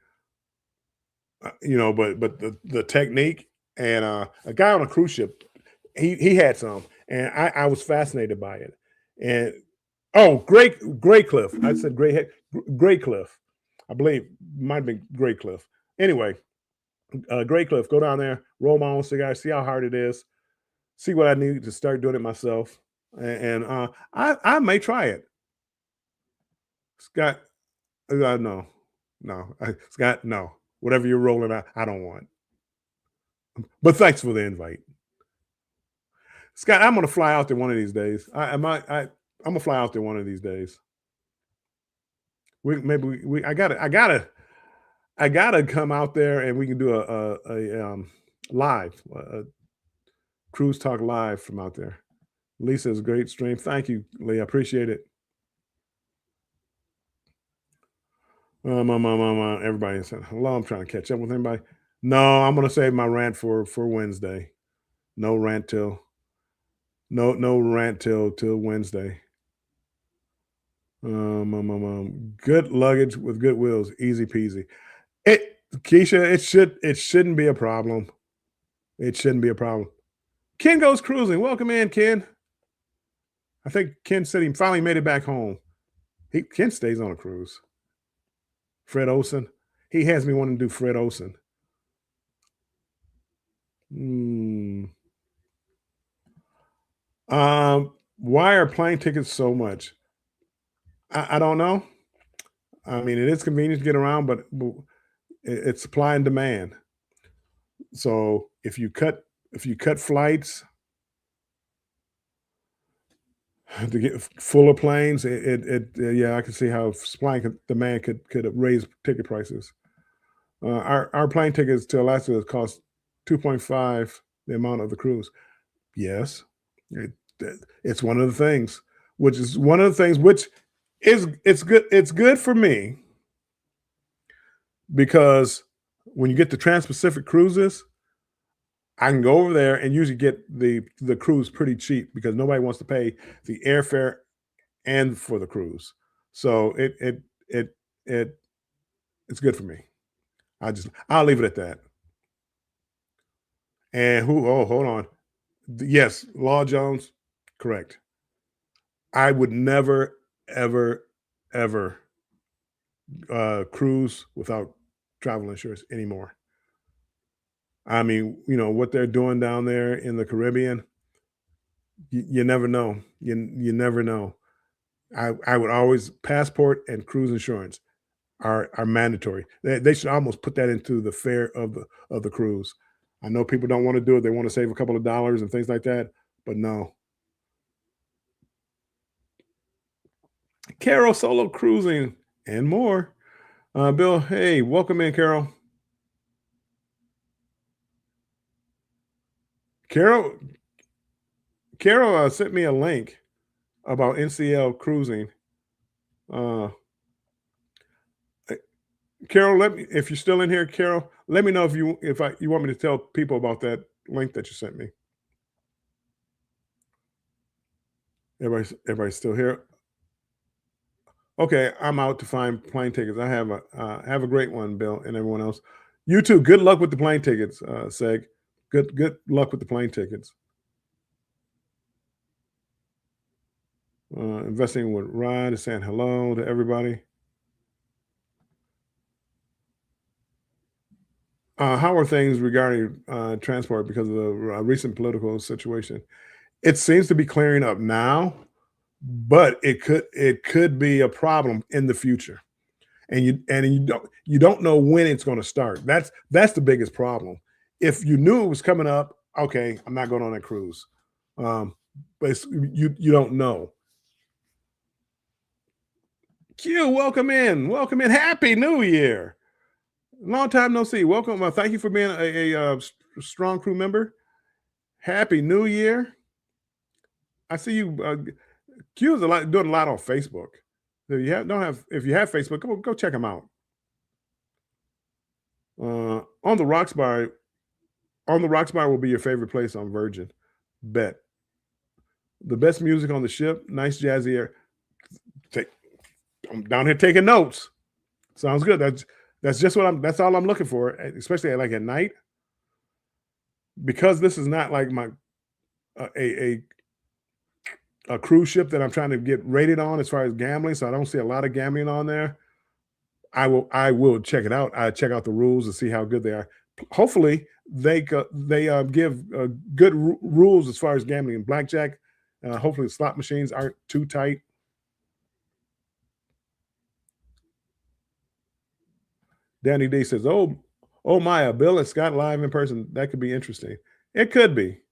but the technique and a guy on a cruise ship, he had some, and I was fascinated by it. And oh, Great Cliff. I said Great Cliff. I believe might have been Great Cliff. Anyway, Great Cliff. Go down there, roll my own cigar, see how hard it is, see what I need to start doing it myself, and I may try it. Scott, no, Scott, no. Whatever you're rolling, I don't want. But thanks for the invite, Scott. I'm gonna fly out there one of these days. I'm gonna fly out there one of these days. I gotta come out there and we can do a live cruise talk live from out there. Lisa's great stream. Thank you, Lee. I appreciate it. Everybody said hello. I'm trying to catch up with everybody. No, I'm gonna save my rant for Wednesday. No rant till till Wednesday. Good luggage with good wheels, easy peasy. Keisha, it shouldn't be a problem. It shouldn't be a problem. Ken goes cruising. Welcome in, Ken. I think Ken said he finally made it back home. Ken stays on a cruise. Fred Olsen. He has me wanting to do Fred Olsen. Why are plane tickets so much? I don't know. I mean, it is convenient to get around, but it's supply and demand. So if you cut flights to get fuller planes, yeah, I can see how supply and demand could raise ticket prices. Our plane tickets to Alaska cost 2.5 the amount of the cruise. Yes, it's one of the things, which is it's good. It's good for me because when you get the Trans-Pacific cruises, I can go over there and usually get the cruise pretty cheap because nobody wants to pay the airfare and for the cruise. So it's good for me. I'll leave it at that. And hold on. Yes, Law Jones, correct. I would never, ever, ever cruise without travel insurance anymore. I mean, what they're doing down there in the Caribbean, you never know. You never know. I would always passport and cruise insurance are mandatory. They should almost put that into the fare of the cruise. I know people don't want to do it. They want to save a couple of dollars and things like that, but no. Carol solo cruising and more. Bill, hey, welcome in, Carol. Carol sent me a link about NCL cruising. Carol, if you're still in here, Carol, let me know if you want me to tell people about that link that you sent me. Everybody's still here. Okay, I'm out to find plane tickets. I have a great one, Bill, and everyone else. You too. Good luck with the plane tickets, Seg. Good luck with the plane tickets. Investing with Rod is saying hello to everybody. How are things regarding transport because of the recent political situation? It seems to be clearing up now, but it could be a problem in the future, and you don't know when it's going to start. That's the biggest problem. If you knew it was coming up, okay, I'm not going on that cruise. But you don't know. Q, welcome in. Happy New Year. Long time no see. Welcome. Thank you for being a strong crew member. Happy New Year. I see you. Q is doing a lot on Facebook. If you have Facebook, go check him out. On the Rocks Bar will be your favorite place on Virgin. Bet. The best music on the ship, nice jazzy air. I'm down here taking notes. Sounds good. That's just what that's all I'm looking for, especially like at night. Because this is not like my a cruise ship that I'm trying to get rated on as far as gambling, so I don't see a lot of gambling on there. I will check it out. I check out the rules and see how good they are. Hopefully, they give good rules as far as gambling and blackjack. Hopefully, the slot machines aren't too tight. Danny D says, "Oh my, Bill and Scott live in person. That could be interesting. It could be.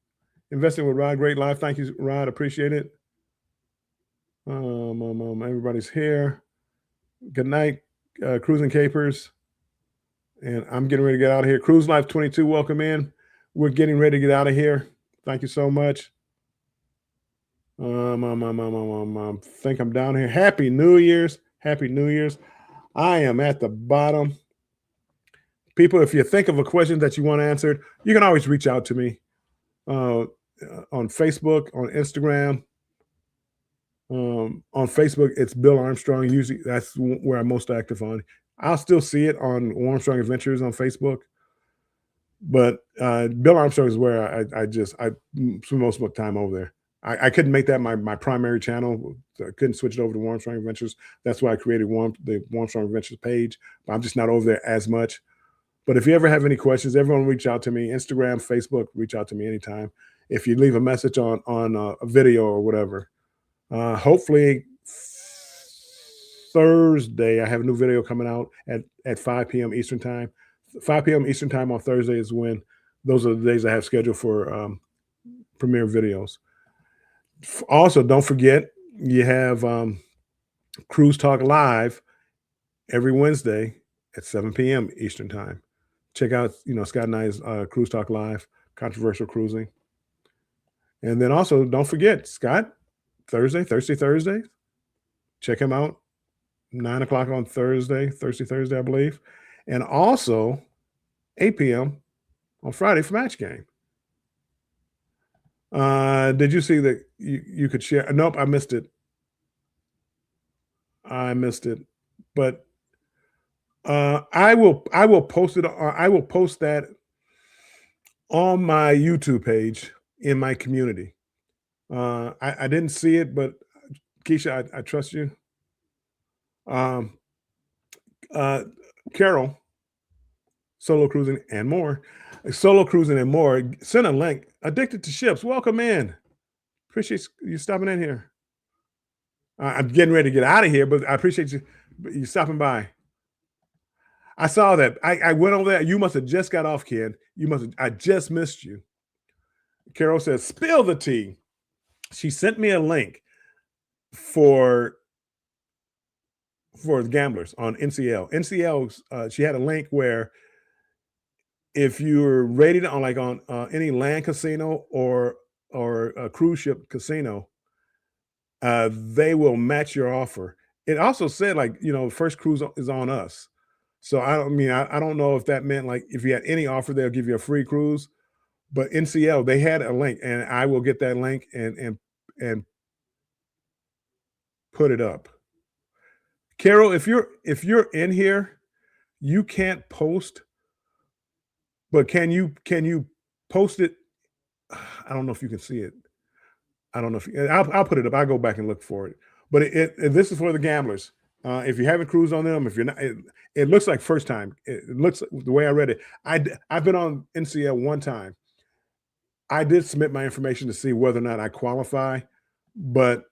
Investing with Rod, great live. Thank you, Rod. Appreciate it. Everybody's here. Good night, Cruising Capers. And I'm getting ready to get out of here. Cruise Life 22, welcome in. We're getting ready to get out of here. Thank you so much. Think I'm down here. Happy New Year's. Happy New Year's. I am at the bottom. People, if you think of a question that you want answered, you can always reach out to me on Facebook, on Instagram. On Facebook, it's Bill Armstrong. Usually that's where I'm most active on. I'll still see it on Armstrong Adventures on Facebook. But Bill Armstrong is where I spend most of my time over there. I couldn't make that my primary channel. So I couldn't switch it over to Armstrong Adventures. That's why I created the Armstrong Adventures page. But I'm just not over there as much. But if you ever have any questions, everyone reach out to me. Instagram, Facebook, reach out to me anytime. If you leave a message on a video or whatever. Hopefully Thursday, I have a new video coming out at 5 p.m. Eastern time. 5 p.m. Eastern time on Thursday is when those are the days I have scheduled for premiere videos. Also, don't forget, you have Cruise Talk Live every Wednesday at 7 p.m. Eastern time. Check out, Scott and I's Cruise Talk Live, Controversial Cruising. And then also, don't forget, Scott, Thursday. Check him out. 9 o'clock on Thursday, I believe. And also 8 p.m. on Friday for Match Game. Did you see that you could share? Nope, I missed it. But I will post it. I will post that on my YouTube page in my community. I didn't see it, but Keisha, I trust you. Carol, Solo Cruising and More. Solo Cruising and More. Send a link. Addicted to Ships. Welcome in. Appreciate you stopping in here. I'm getting ready to get out of here, but I appreciate you stopping by. I saw that. I went over there. You must have just got off, Ken. I just missed you. Carol says, spill the tea. She sent me a link for the gamblers on NCL. NCL, she had a link where if you're rated on any land casino or a cruise ship casino, they will match your offer. It also said first cruise is on us. So I don't know if that meant if you had any offer, they'll give you a free cruise. But NCL, they had a link, and I will get that link and put it up. Carol, if you're in here, you can't post, but can you post it? I don't know if you can see it. I don't know if I'll put it up. I'll go back and look for it. But this is for the gamblers. If you haven't cruised on them, if you're not, it looks like first time. It looks the way I read it. I've been on NCL one time. I did submit my information to see whether or not I qualify, but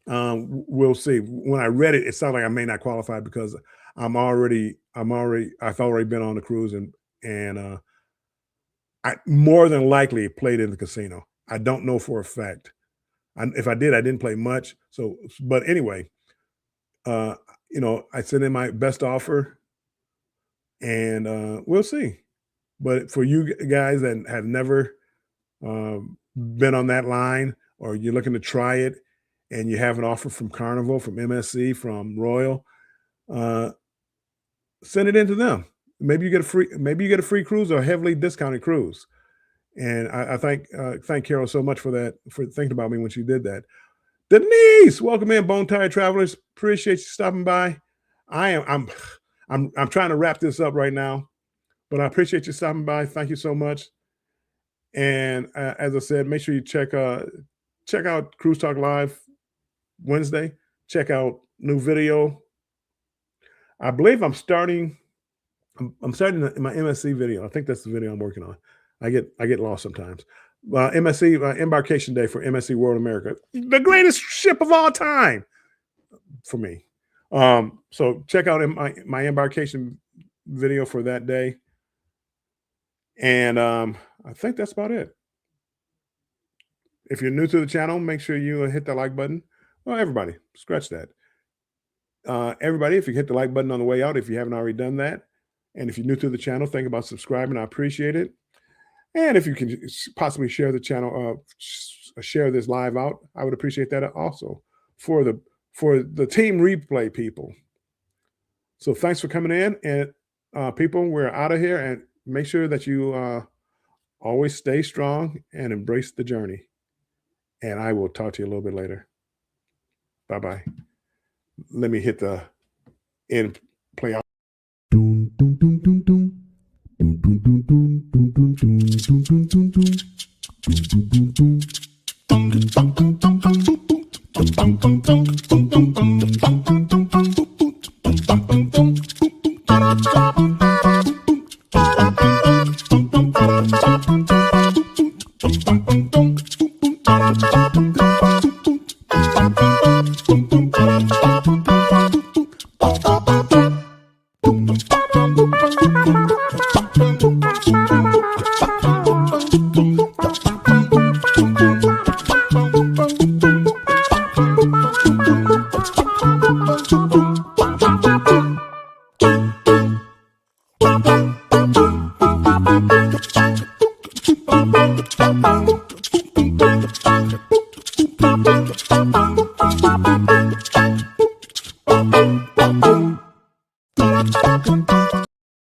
we'll see. When I read it, it sounded like I may not qualify because I've already been on the cruise and I more than likely played in the casino. I don't know for a fact. If I did, I didn't play much. So, but anyway, I sent in my best offer, and we'll see. But for you guys that have never been on that line, or you're looking to try it, and you have an offer from Carnival, from MSC, from Royal, send it in to them. Maybe you get a free cruise or a heavily discounted cruise. And I thank Carol so much for that, for thinking about me when she did that. Denise, welcome in, Bone Tired Travelers. Appreciate you stopping by. I'm trying to wrap this up right now, but I appreciate you stopping by. Thank you so much. And as I said, make sure you check out Cruise Talk Live Wednesday. Check out new video. I believe I'm starting my MSC video. I think that's the video I'm working on. I get lost sometimes. MSC Embarkation Day for MSC World America, the greatest ship of all time for me. So check out my embarkation video for that day. And I think that's about it. If you're new to the channel, make sure you hit the like button. Well, everybody, scratch that. Everybody, if you hit the like button on the way out, if you haven't already done that, and if you're new to the channel, think about subscribing. I appreciate it. And if you can possibly share the channel, share this live out, I would appreciate that also for the team replay people. So thanks for coming in, and people, we're out of here, and make sure that you always stay strong and embrace the journey. And I will talk to you a little bit later. Bye-bye. Let me hit the end play out. Bum, bum, bum.